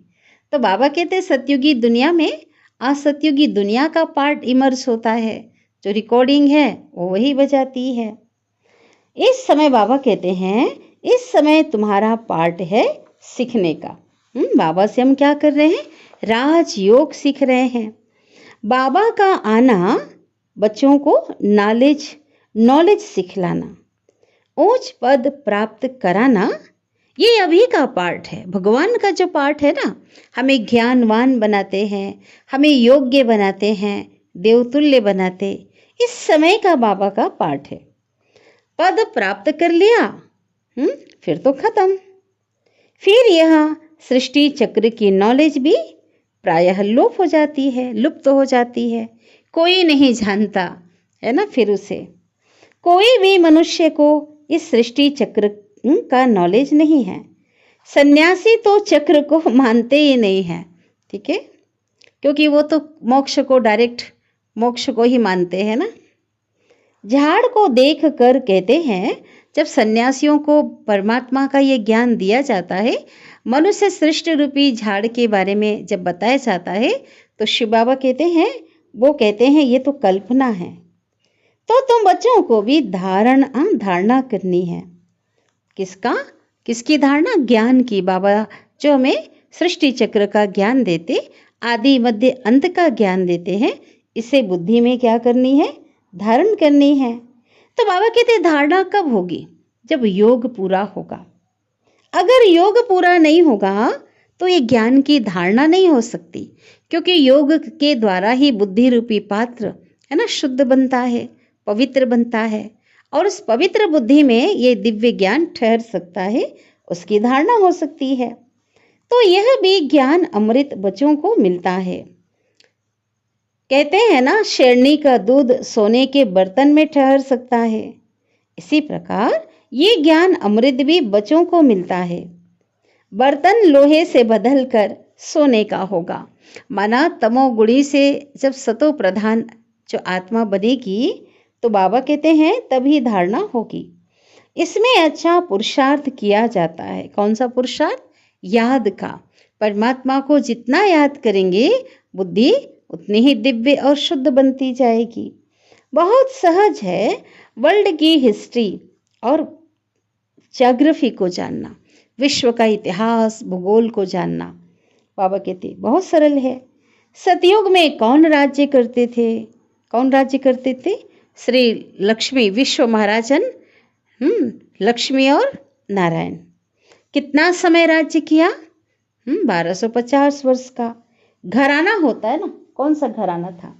तो बाबा कहते सतयुगी दुनिया में असतयुगी दुनिया का पार्ट इमर्ज होता है, जो रिकॉर्डिंग है वो वही बजाती है। इस समय बाबा कहते हैं इस समय तुम्हारा पार्ट है सीखने का। बाबा से हम क्या कर रहे हैं? राजयोग सीख रहे हैं। बाबा का आना बच्चों को नॉलेज सिखलाना, ऊंच पद प्राप्त कराना, ये अभी का पार्ट है। भगवान का जो पार्ट है ना, हमें ज्ञानवान बनाते हैं, हमें योग्य बनाते हैं, देवतुल्य बनाते, इस समय का बाबा का पार्ट है। पद प्राप्त कर लिया, फिर तो खत्म। फिर यह सृष्टि चक्र की नॉलेज भी प्रायः लोप हो जाती है, लुप्त हो जाती है, कोई नहीं जानता, है ना। फिर उसे कोई भी मनुष्य को इस सृष्टि चक्र का नॉलेज नहीं है। सन्यासी तो चक्र को मानते ही नहीं है, ठीक है, क्योंकि वो तो मोक्ष को डायरेक्ट मोक्ष को ही मानते हैं ना। झाड़ को देख कर कहते हैं जब सन्यासियों को परमात्मा का ये ज्ञान दिया जाता है, मनुष्य सृष्टि रूपी झाड़ के बारे में जब बताया जाता है तो शिव बाबा कहते हैं ये तो कल्पना है। तो तुम बच्चों को भी धारणा करनी है। किसकी धारणा? ज्ञान की। बाबा जो हमें सृष्टि चक्र का ज्ञान देते, आदि मध्य अंत का ज्ञान देते हैं, इसे बुद्धि में क्या करनी है? धारण करनी है। तो बाबा कहते धारणा कब होगी? जब योग पूरा होगा। अगर योग पूरा नहीं होगा तो ये ज्ञान की धारणा नहीं हो सकती, क्योंकि योग के द्वारा ही बुद्धि रूपी पात्र, है ना, शुद्ध बनता है, पवित्र बनता है, और उस पवित्र बुद्धि में ये दिव्य ज्ञान ठहर सकता है, उसकी धारणा हो सकती है। तो यह भी ज्ञान अमृत बच्चों को मिलता है। कहते हैं ना, शेरनी का दूध सोने के बर्तन में ठहर सकता है, इसी प्रकार ये ज्ञान अमृत भी बच्चों को मिलता है। बर्तन लोहे से बदलकर सोने का होगा, माना तमोगुणी से जब सतो प्रधान जो आत्मा बनेगी तो बाबा कहते हैं तभी धारणा होगी। इसमें अच्छा पुरुषार्थ किया जाता है। कौन सा पुरुषार्थ? याद का। परमात्मा को जितना याद करेंगे बुद्धि उतनी ही दिव्य और शुद्ध बनती जाएगी। बहुत सहज है वर्ल्ड की हिस्ट्री और ज्योग्राफी को जानना, विश्व का इतिहास भूगोल को जानना। बाबा कहते बहुत सरल है। सतयुग में कौन राज्य करते थे? कौन राज्य करते थे? श्री लक्ष्मी विश्व महाराजन, लक्ष्मी और नारायण। कितना समय राज्य किया? 1250 वर्ष का। घराना होता है ना, कौन सा घराना था?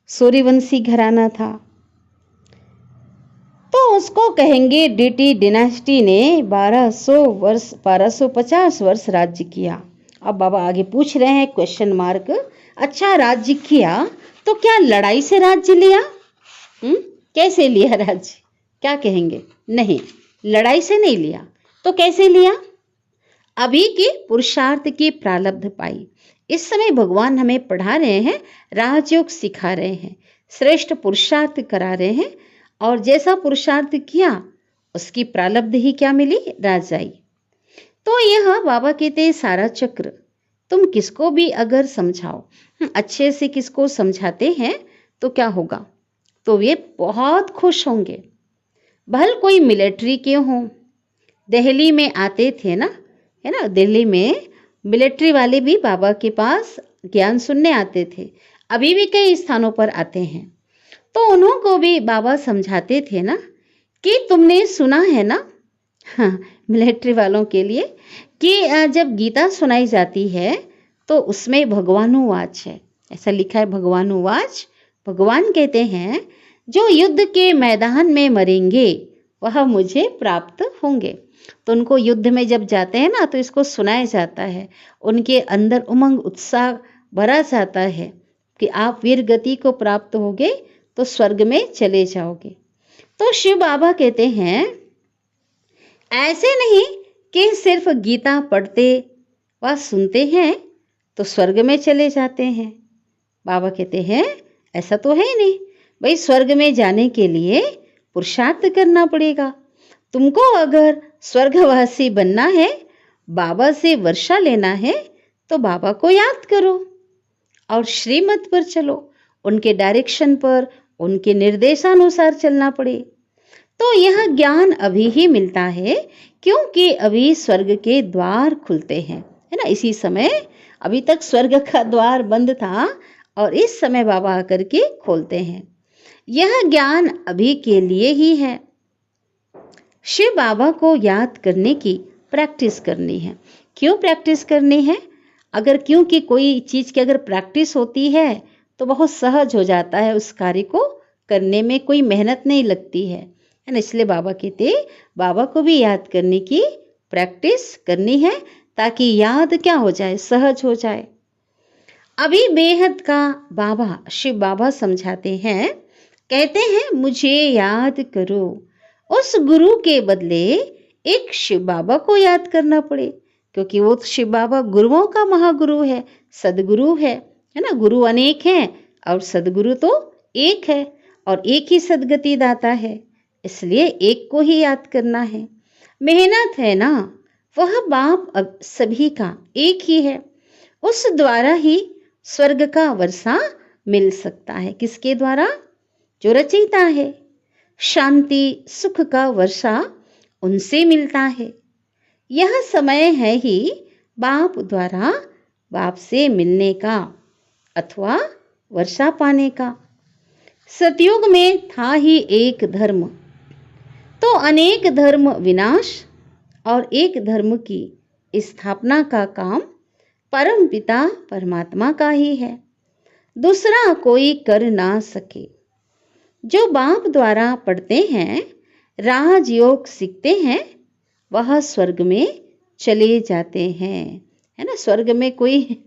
सूर्यवंशी घराना था, तो उसको कहेंगे डीटी डिनास्टी ने 1250 वर्ष राज्य किया। अब बाबा आगे पूछ रहे हैं क्वेश्चन मार्क, अच्छा राज्य किया तो क्या लड़ाई से राज्य लिया? कैसे लिया राज्य? क्या कहेंगे? नहीं, लड़ाई से नहीं लिया। तो कैसे लिया? अभी के पुरुषार्थ की प्रारब्ध पाई। इस समय भगवान हमें पढ़ा रहे हैं, राजयोग सिखा रहे हैं, श्रेष्ठ पुरुषार्थ करा रहे हैं, और जैसा पुरुषार्थ किया उसकी प्रारब्ध ही क्या मिली? राजाई। तो यह बाबा कहते हैं सारा चक्र तुम किसको भी अगर समझाओ, अच्छे से किसको समझाते हैं तो क्या होगा? तो वे बहुत खुश होंगे। भल कोई मिलिट्री के हों, दिल्ली में आते थे ना, है ना, दिल्ली में मिलिट्री वाले भी बाबा के पास ज्ञान सुनने आते थे, अभी भी कई स्थानों पर आते हैं। तो उन्हों को भी बाबा समझाते थे ना कि तुमने सुना है ना, हाँ, मिलिट्री वालों के लिए, कि जब गीता सुनाई जाती है तो उसमें भगवानुवाच है, ऐसा लिखा है भगवानुवाच। भगवान कहते हैं जो युद्ध के मैदान में मरेंगे वह मुझे प्राप्त होंगे। तो उनको युद्ध में जब जाते हैं ना तो इसको सुनाया जाता है, उनके अंदर उमंग उत्साह भरा जाता है कि आप वीर गति को प्राप्त होगे तो स्वर्ग में चले जाओगे। तो शिव बाबा कहते हैं ऐसे नहीं कि सिर्फ गीता पढ़ते व सुनते हैं तो स्वर्ग में चले जाते हैं। बाबा कहते हैं ऐसा तो है ही नहीं भाई, स्वर्ग में जाने के लिए पुरुषार्थ करना पड़ेगा। तुमको अगर स्वर्गवासी बनना है, बाबा से वर्षा लेना है, तो बाबा को याद करो और श्रीमत पर चलो, उनके डायरेक्शन पर, उनके निर्देशानुसार चलना पड़े। तो यह ज्ञान अभी ही मिलता है क्योंकि अभी स्वर्ग के द्वार खुलते हैं, है ना। इसी समय अभी तक स्वर्ग का द्वार बंद था और इस समय बाबा आकर के खोलते हैं। यह ज्ञान अभी के लिए ही है। शिव बाबा को याद करने की प्रैक्टिस करनी है। क्यों प्रैक्टिस करनी है? अगर क्योंकि कोई चीज़ की अगर प्रैक्टिस होती है तो बहुत सहज हो जाता है, उस कार्य को करने में कोई मेहनत नहीं लगती है ना। इसलिए बाबा कहते बाबा को भी याद करने की प्रैक्टिस करनी है ताकि याद क्या हो जाए, सहज हो जाए। अभी बेहद का बाबा शिव बाबा समझाते हैं, कहते हैं मुझे याद करो। उस गुरु के बदले एक शिव बाबा को याद करना पड़े, क्योंकि वो शिव बाबा गुरुओं का महागुरु है, सदगुरु है ना। गुरु अनेक हैं और सदगुरु तो एक है और एक ही सदगति दाता है, इसलिए एक को ही याद करना है। मेहनत है ना, वह बाप अब सभी का एक ही है, उस द्वारा ही स्वर्ग का वर्षा मिल सकता है। किसके द्वारा? जो रचयिता है। शांति सुख का वर्षा उनसे मिलता है। यह समय है ही बाप द्वारा बाप से मिलने का अथवा वर्षा पाने का। सतयुग में था ही एक धर्म, तो अनेक धर्म विनाश और एक धर्म की स्थापना का काम परम पिता परमात्मा का ही है, दूसरा कोई कर ना सके। जो बाप द्वारा पढ़ते हैं, राजयोग सीखते हैं, वह स्वर्ग में चले जाते हैं, है ना। स्वर्ग में कोई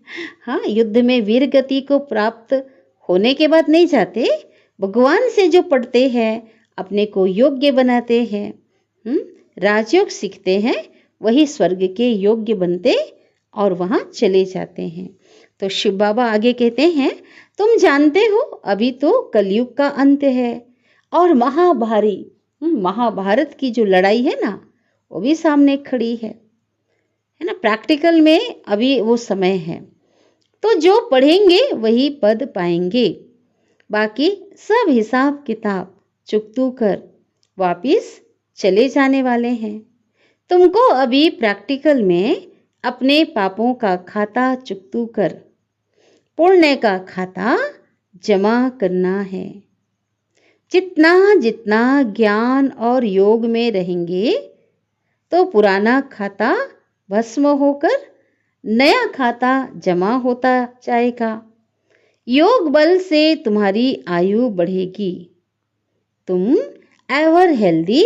युद्ध में वीर गति को प्राप्त होने के बाद नहीं जाते। भगवान से जो पढ़ते हैं, अपने को योग्य बनाते हैं, राजयोग सीखते हैं, वही स्वर्ग के योग्य बनते और वहाँ चले जाते हैं। तो शिव बाबा आगे कहते हैं, तुम जानते हो अभी तो कलयुग का अंत है और महाभारत की जो लड़ाई है ना, वो भी सामने खड़ी है ना। प्रैक्टिकल में अभी वो समय है, तो जो पढ़ेंगे वही पद पाएंगे, बाकी सब हिसाब किताब चुकतू कर वापिस चले जाने वाले हैं। तुमको अभी प्रैक्टिकल में अपने पापों का खाता चुकतू कर पुण्य का खाता जमा करना है। जितना जितना ज्ञान और योग में रहेंगे तो पुराना खाता भस्म होकर नया खाता जमा होता जाएगा। योग बल से तुम्हारी आयु बढ़ेगी। तुम एवर हेल्दी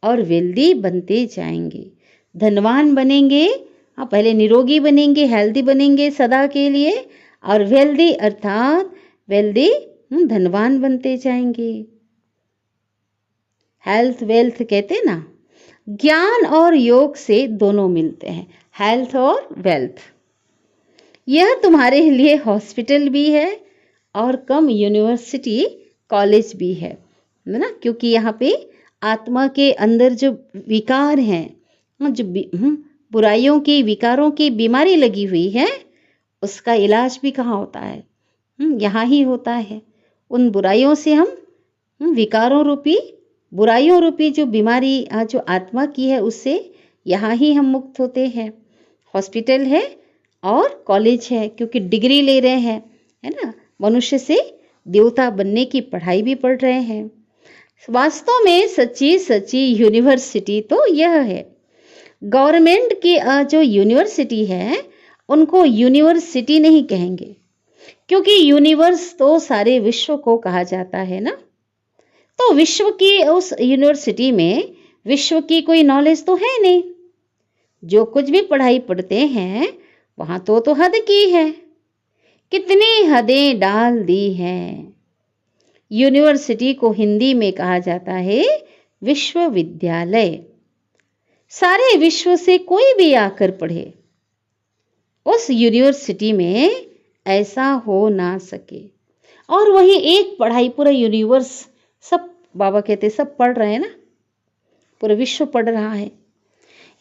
और वेल्दी बनते जाएंगे, धनवान बनेंगे। पहले निरोगी बनेंगे, हेल्दी बनेंगे सदा के लिए, और वेल्दी अर्थात वेल्दी धनवान बनते जाएंगे। हेल्थ वेल्थ कहते ना, ज्ञान और योग से दोनों मिलते हैं, हेल्थ और वेल्थ। यह तुम्हारे लिए हॉस्पिटल भी है और कम यूनिवर्सिटी कॉलेज भी है ना, क्योंकि यहाँ पे आत्मा के अंदर जो विकार हैं, जो बुराइयों की विकारों की बीमारी लगी हुई है, उसका इलाज भी कहाँ होता है? यहाँ ही होता है। उन बुराइयों से हम विकारों रूपी, बुराइयों रूपी जो बीमारी जो आत्मा की है, उससे यहाँ ही हम मुक्त होते हैं। हॉस्पिटल है और कॉलेज है, क्योंकि डिग्री ले रहे हैं, है ना। मनुष्य से देवता बनने की पढ़ाई भी पढ़ रहे हैं। वास्तव में सच्ची सच्ची यूनिवर्सिटी तो यह है। गवर्नमेंट की जो यूनिवर्सिटी है उनको यूनिवर्सिटी नहीं कहेंगे, क्योंकि यूनिवर्स तो सारे विश्व को कहा जाता है ना। तो विश्व की उस यूनिवर्सिटी में विश्व की कोई नॉलेज तो है नहीं। जो कुछ भी पढ़ाई पढ़ते हैं वहां तो हद की है। कितनी हदें डाल दी हैं। यूनिवर्सिटी को हिंदी में कहा जाता है विश्वविद्यालय। सारे विश्व से कोई भी आकर पढ़े, उस यूनिवर्सिटी में ऐसा हो ना सके। और वही एक पढ़ाई पूरा यूनिवर्स, सब बाबा कहते सब पढ़ रहे हैं ना, पूरा विश्व पढ़ रहा है।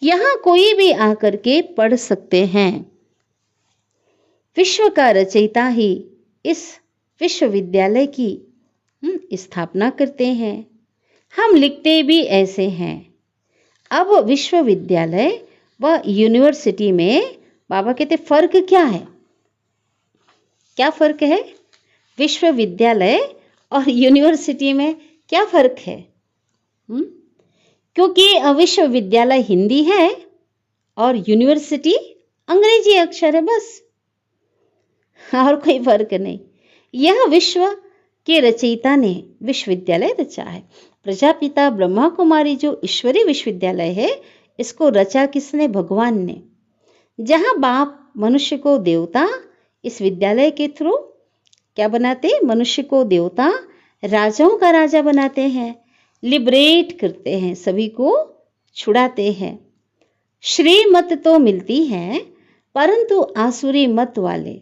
यहाँ कोई भी आकर के पढ़ सकते हैं। विश्व का रचयिता ही इस विश्वविद्यालय की स्थापना करते हैं। हम लिखते भी ऐसे हैं। अब विश्वविद्यालय व यूनिवर्सिटी में बाबा कहते फर्क क्या है? क्या फर्क है? विश्वविद्यालय और यूनिवर्सिटी में क्या फर्क है? क्योंकि विश्वविद्यालय हिंदी है और यूनिवर्सिटी अंग्रेजी अक्षर है, बस, और कोई फर्क नहीं। यह विश्व के रचयिता ने विश्वविद्यालय रचा है। प्रजापिता ब्रह्मा कुमारी जो ईश्वरीय विश्वविद्यालय है, इसको रचा किसने? भगवान ने। जहां बाप मनुष्य को देवता इस विद्यालय के थ्रू क्या बनाते? मनुष्य को देवता, राजाओं का राजा बनाते हैं, लिबरेट करते हैं, सभी को छुड़ाते हैं। श्रीमत तो मिलती है, परंतु आसुरी मत वाले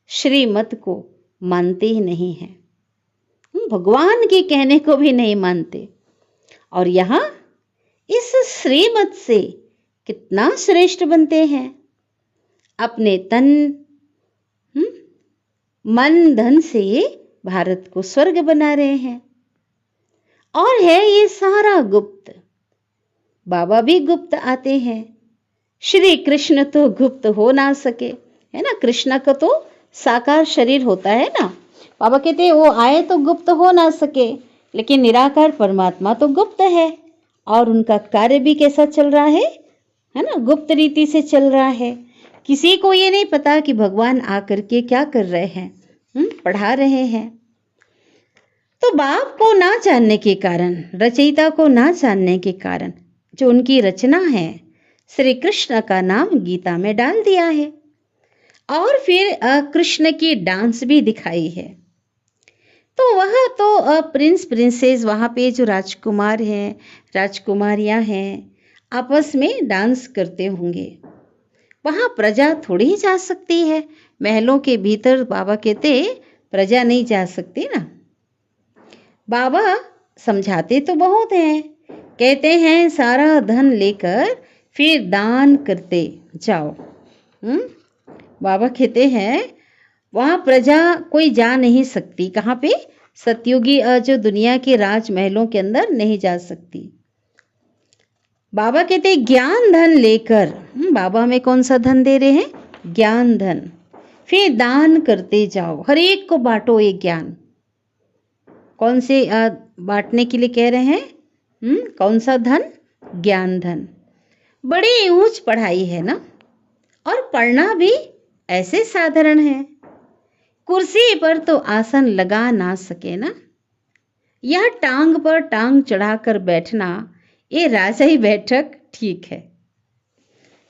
श्रीमत को मानते ही नहीं हैं। भगवान के कहने को भी नहीं मानते। और यहाँ इस श्रीमत से कितना श्रेष्ठ बनते हैं। अपने तन मन धन से भारत को स्वर्ग बना रहे हैं। और है ये सारा गुप्त। बाबा भी गुप्त आते हैं। श्री कृष्ण तो गुप्त हो ना सके, है ना। कृष्ण का तो साकार शरीर होता है ना। बाबा कहते हैं वो आए तो गुप्त हो ना सके, लेकिन निराकार परमात्मा तो गुप्त है। और उनका कार्य भी कैसा चल रहा है ना, गुप्त रीति से चल रहा है। किसी को ये नहीं पता कि भगवान आकर के क्या कर रहे हैं, पढ़ा रहे हैं। तो बाप को ना जानने के कारण, रचयिता को ना जानने के कारण जो उनकी रचना है, श्री कृष्ण का नाम गीता में डाल दिया है। और फिर कृष्ण की डांस भी दिखाई है। तो वह तो प्रिंस प्रिंसेस, वहाँ पे जो राजकुमार हैं, राजकुमारियाँ हैं, आपस में डांस करते होंगे। वहाँ प्रजा थोड़ी ही जा सकती है। महलों के भीतर बाबा कहते प्रजा नहीं जा सकती ना। बाबा समझाते तो बहुत हैं, कहते हैं सारा धन लेकर फिर दान करते जाओ। बाबा कहते हैं वहाँ प्रजा कोई जा नहीं सकती। कहाँ पे? सतयुगी जो दुनिया के राजमहलों के अंदर नहीं जा सकती। बाबा कहते हैं ज्ञान धन लेकर, बाबा हमें कौन सा धन दे रहे हैं? ज्ञान धन। फिर दान करते जाओ, हर एक को बांटो ये ज्ञान। कौन से बांटने के लिए कह रहे हैं? कौन सा धन? ज्ञान धन। बड़ी ऊंच पढ़ाई है ना, और पढ़ना भी ऐसे साधारण है। कुर्सी पर तो आसन लगा ना सके ना, यह टांग पर टांग चढ़ाकर बैठना, ये राजाई बैठक ठीक है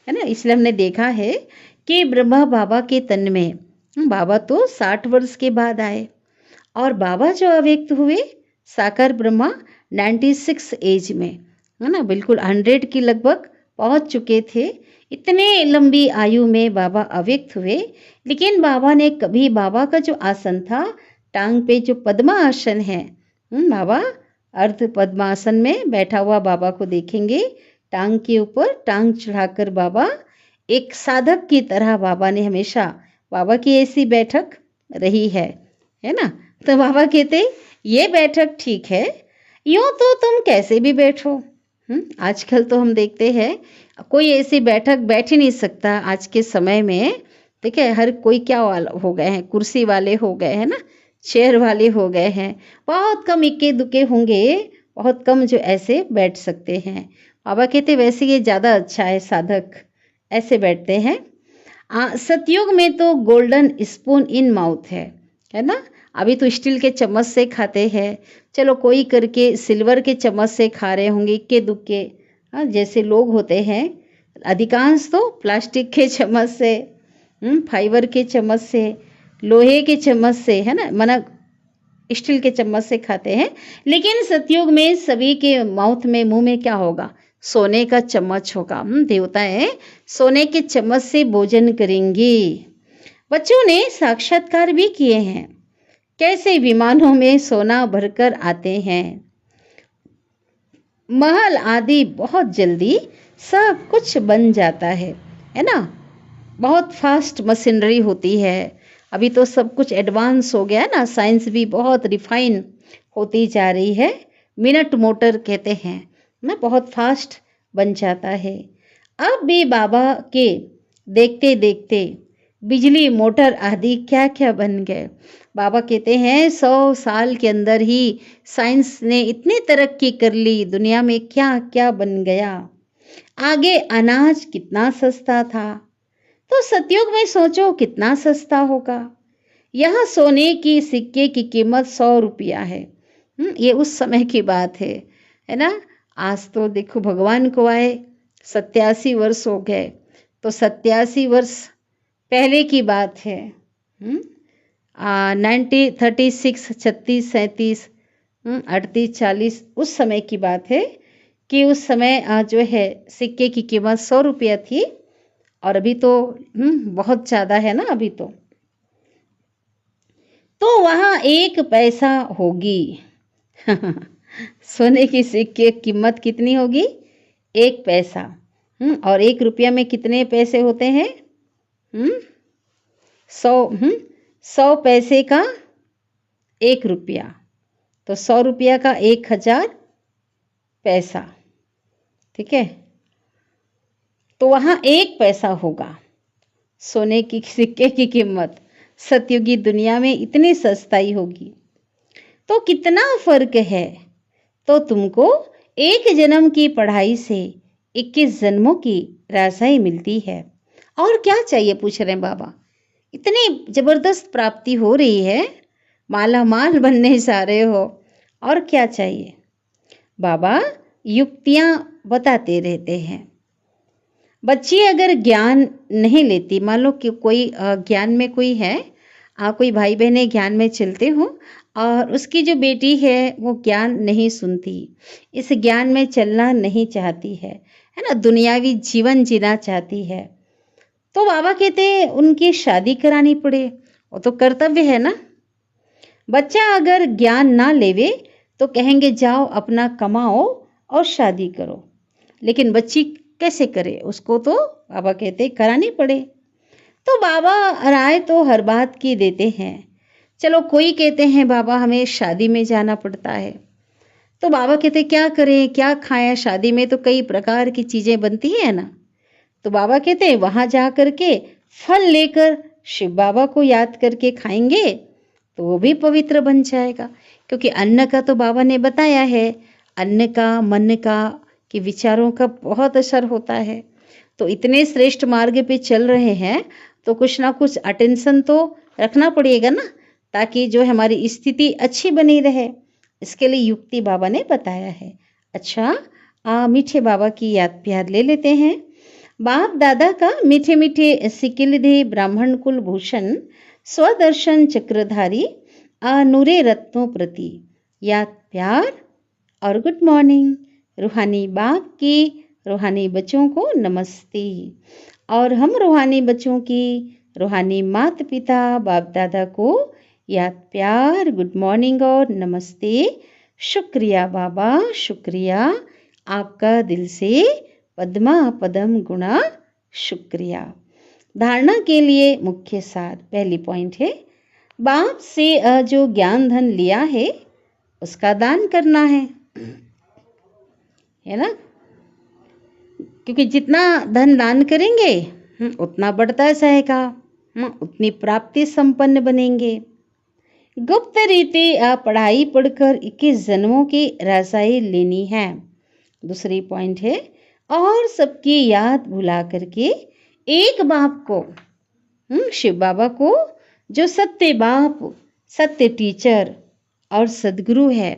ना। इसलिए हमने देखा है कि ब्रह्मा बाबा के तन में, बाबा तो 60 वर्ष के बाद आए, और बाबा जो अव्यक्त हुए साकार ब्रह्मा 96 एज में, है ना, बिल्कुल 100 की लगभग पहुंच चुके थे। इतने लंबी आयु में बाबा अव्यक्त हुए, लेकिन बाबा ने कभी, बाबा का जो आसन था टांग पे, जो पद्मासन है, बाबा अर्ध पद्मासन में बैठा हुआ बाबा को देखेंगे, टांग के ऊपर टांग चढ़ाकर बाबा एक साधक की तरह, बाबा ने हमेशा, बाबा की ऐसी बैठक रही है ना। तो बाबा कहते ये बैठक ठीक है, यूं तो तुम कैसे भी बैठो। आजकल तो हम देखते हैं कोई ऐसी बैठक बैठ ही नहीं सकता आज के समय में। ठीक है, हर कोई क्या हो गए हैं, कुर्सी वाले हो गए हैं ना, चेयर वाले हो गए हैं। बहुत कम इक्के दुक्के होंगे, बहुत कम जो ऐसे बैठ सकते हैं। बाबा कहते वैसे ये ज़्यादा अच्छा है, साधक ऐसे बैठते हैं। सतयुग में तो गोल्डन स्पून इन माउथ है ना। अभी तो स्टील के चम्मच से खाते हैं, चलो कोई करके सिल्वर के चम्मच से खा रहे होंगे इक्के दुक्के, जैसे लोग होते हैं। अधिकांश तो प्लास्टिक के चम्मच से, फाइबर के चम्मच से, लोहे के चम्मच से, है ना, मना स्टील के चम्मच से खाते हैं। लेकिन सतयुग में सभी के माउथ में, मुंह में क्या होगा? सोने का चम्मच होगा। देवताएं सोने के चम्मच से भोजन करेंगी। बच्चों ने साक्षात्कार भी किए हैं, कैसे विमानों में सोना भरकर आते हैं, महल आदि बहुत जल्दी सब कुछ बन जाता है ना। बहुत फास्ट मशीनरी होती है। अभी तो सब कुछ एडवांस हो गया ना, साइंस भी बहुत रिफाइन होती जा रही है। मिनट मोटर कहते हैं ना, बहुत फास्ट बन जाता है। अब भी बाबा के देखते देखते बिजली मोटर आदि क्या क्या बन गए। बाबा कहते हैं 100 साल के अंदर ही साइंस ने इतनी तरक्की कर ली, दुनिया में क्या क्या बन गया। आगे अनाज कितना सस्ता था, तो सतयुग में सोचो कितना सस्ता होगा। यहाँ सोने की सिक्के की कीमत 100 रुपया है। ये उस समय की बात है ना। आज तो देखो भगवान को आए 87 वर्ष हो गए, तो 87 वर्ष पहले की बात है। 36, 36, 37, 38, 40 उस समय की बात है कि उस समय जो है सिक्के की कीमत 100 रुपया थी, और अभी तो बहुत ज़्यादा है ना अभी तो वहाँ 1 पैसा होगी। सोने की सिक्के की कीमत कितनी होगी? 1 पैसा। और 1 रुपया में कितने पैसे होते हैं? 100 पैसे का 1 रुपया, तो 100 रुपया का 1000 पैसा। ठीक है, तो वहाँ 1 पैसा होगा सोने की सिक्के की कीमत। सतयुगी दुनिया में इतनी सस्ताई होगी, तो कितना फर्क है। तो तुमको 1 जन्म की पढ़ाई से 21 जन्मों की रासाई मिलती है। और क्या चाहिए, पूछ रहे हैं बाबा। इतनी जबरदस्त प्राप्ति हो रही है, माला माल बनने जा रहे हो, और क्या चाहिए। बाबा युक्तियां बताते रहते हैं। बच्ची अगर ज्ञान नहीं लेती, मान लो कि कोई ज्ञान में कोई है, कोई भाई बहनें ज्ञान में चलते हो, और उसकी जो बेटी है वो ज्ञान नहीं सुनती, इस ज्ञान में चलना नहीं चाहती है ना, दुनियावी जीवन जीना चाहती है, तो बाबा कहते हैं उनकी शादी करानी पड़े, वो तो कर्तव्य है ना। बच्चा अगर ज्ञान ना लेवे तो कहेंगे जाओ अपना कमाओ और शादी करो, लेकिन बच्ची कैसे करे, उसको तो बाबा कहते करानी पड़े। तो बाबा राय तो हर बात की देते हैं। चलो कोई कहते हैं बाबा हमें शादी में जाना पड़ता है, तो बाबा कहते क्या करें, क्या खाएं, शादी में तो कई प्रकार की चीज़ें बनती हैं ना। तो बाबा कहते हैं वहाँ जा कर के फल लेकर शिव बाबा को याद करके खाएंगे तो वो भी पवित्र बन जाएगा, क्योंकि अन्न का तो बाबा ने बताया है, अन्न का, मन का, कि विचारों का बहुत असर होता है। तो इतने श्रेष्ठ मार्ग पे चल रहे हैं तो कुछ ना कुछ अटेंशन तो रखना पड़ेगा ना, ताकि जो हमारी स्थिति अच्छी बनी रहे। इसके लिए युक्ति बाबा ने बताया है। अच्छा, मीठे बाबा की याद प्यार ले लेते हैं। बाप दादा का मीठे मीठे सिकिलधे ब्राह्मण कुल भूषण स्वदर्शन चक्रधारी नूरे रत्नों प्रति याद प्यार और गुड मॉर्निंग। रूहानी बाप की रूहानी बच्चों को नमस्ते, और हम रूहानी बच्चों की रूहानी माता पिता बाप दादा को याद प्यार, गुड मॉर्निंग और नमस्ते। शुक्रिया बाबा, शुक्रिया आपका दिल से पद्मा पदम गुणा शुक्रिया। धारणा के लिए मुख्य सार, पहली पॉइंट है, बाप से जो ज्ञान धन लिया है उसका दान करना है ना, क्योंकि जितना धन दान करेंगे उतना बढ़ता जाएगा, उतनी प्राप्ति संपन्न बनेंगे। गुप्त रीति पढ़ाई पढ़कर 21 जन्मों की रसाई लेनी है। दूसरी पॉइंट है, और सबकी याद भुला करके एक बाप को, शिव बाबा को, जो सत्य बाप, सत्य टीचर और सदगुरु है,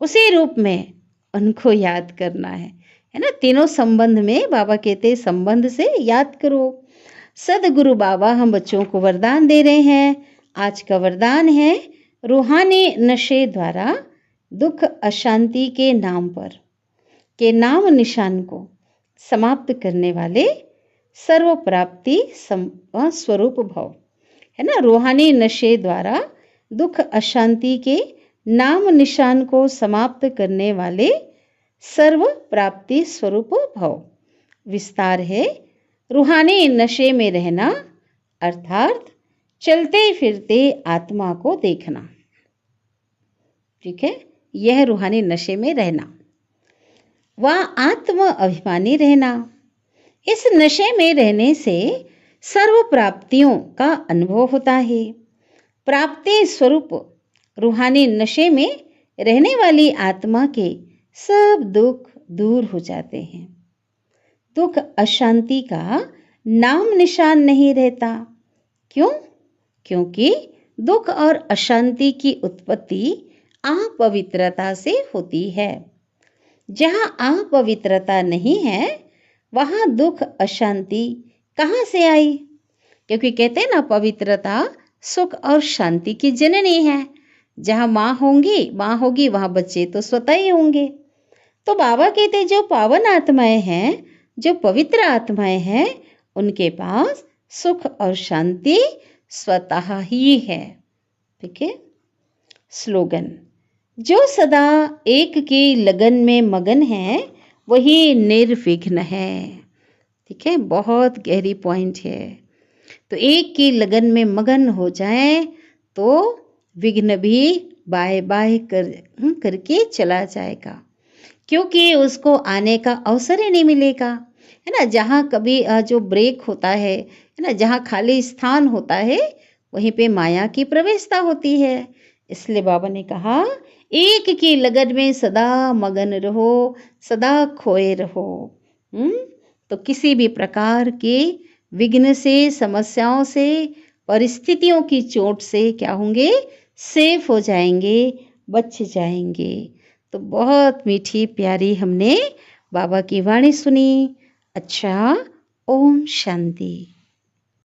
उसी रूप में उनको याद करना है ना। तीनों संबंध में बाबा कहते संबंध से याद करो। सदगुरु बाबा हम बच्चों को वरदान दे रहे हैं। आज का वरदान है, रूहानी नशे द्वारा दुख अशांति के नाम पर, के नाम निशान को समाप्त करने वाले सर्व प्राप्ति स्वरूप भव है ना। रूहानी नशे द्वारा दुख अशांति के नाम निशान को समाप्त करने वाले सर्व प्राप्ति स्वरूप भव। विस्तार है, रूहानी नशे में रहना अर्थात चलते फिरते आत्मा को देखना। ठीक है, यह रूहानी नशे में रहना। वह आत्म अभिमानी रहना। इस नशे में रहने से सर्व प्राप्तियों का अनुभव होता है। प्राप्ति स्वरूप रूहानी नशे में रहने वाली आत्मा के सब दुख दूर हो जाते हैं। दुख अशांति का नाम निशान नहीं रहता। क्यों? क्योंकि दुख और अशांति की उत्पत्ति अपवित्रता से होती है। जहाँ अपवित्रता नहीं है वहाँ दुख अशांति कहाँ से आई? क्योंकि कहते हैं ना, पवित्रता सुख और शांति की जननी है। जहाँ माँ होगी वहाँ बच्चे तो स्वतः ही होंगे। तो बाबा कहते जो पावन आत्माएं हैं, जो पवित्र आत्माएं हैं, उनके पास सुख और शांति स्वतः ही है। ठीक है। स्लोगन, जो सदा एक की लगन में मगन है वही निर्विघ्न है। ठीक है, बहुत गहरी पॉइंट है। तो एक की लगन में मगन हो जाए तो विघ्न भी बाय बाय करके चला जाएगा, क्योंकि उसको आने का अवसर ही नहीं मिलेगा, है ना। जहाँ कभी जो ब्रेक होता है ना, जहाँ खाली स्थान होता है वहीं पे माया की प्रवेशता होती है। इसलिए बाबा ने कहा, एक की लगन में सदा मगन रहो, सदा खोए रहो। तो किसी भी प्रकार के विघ्न से, समस्याओं से, परिस्थितियों की चोट से क्या होंगे? सेफ हो जाएंगे, बच जाएंगे। तो बहुत मीठी प्यारी हमने बाबा की वाणी सुनी। अच्छा, ओम शांति।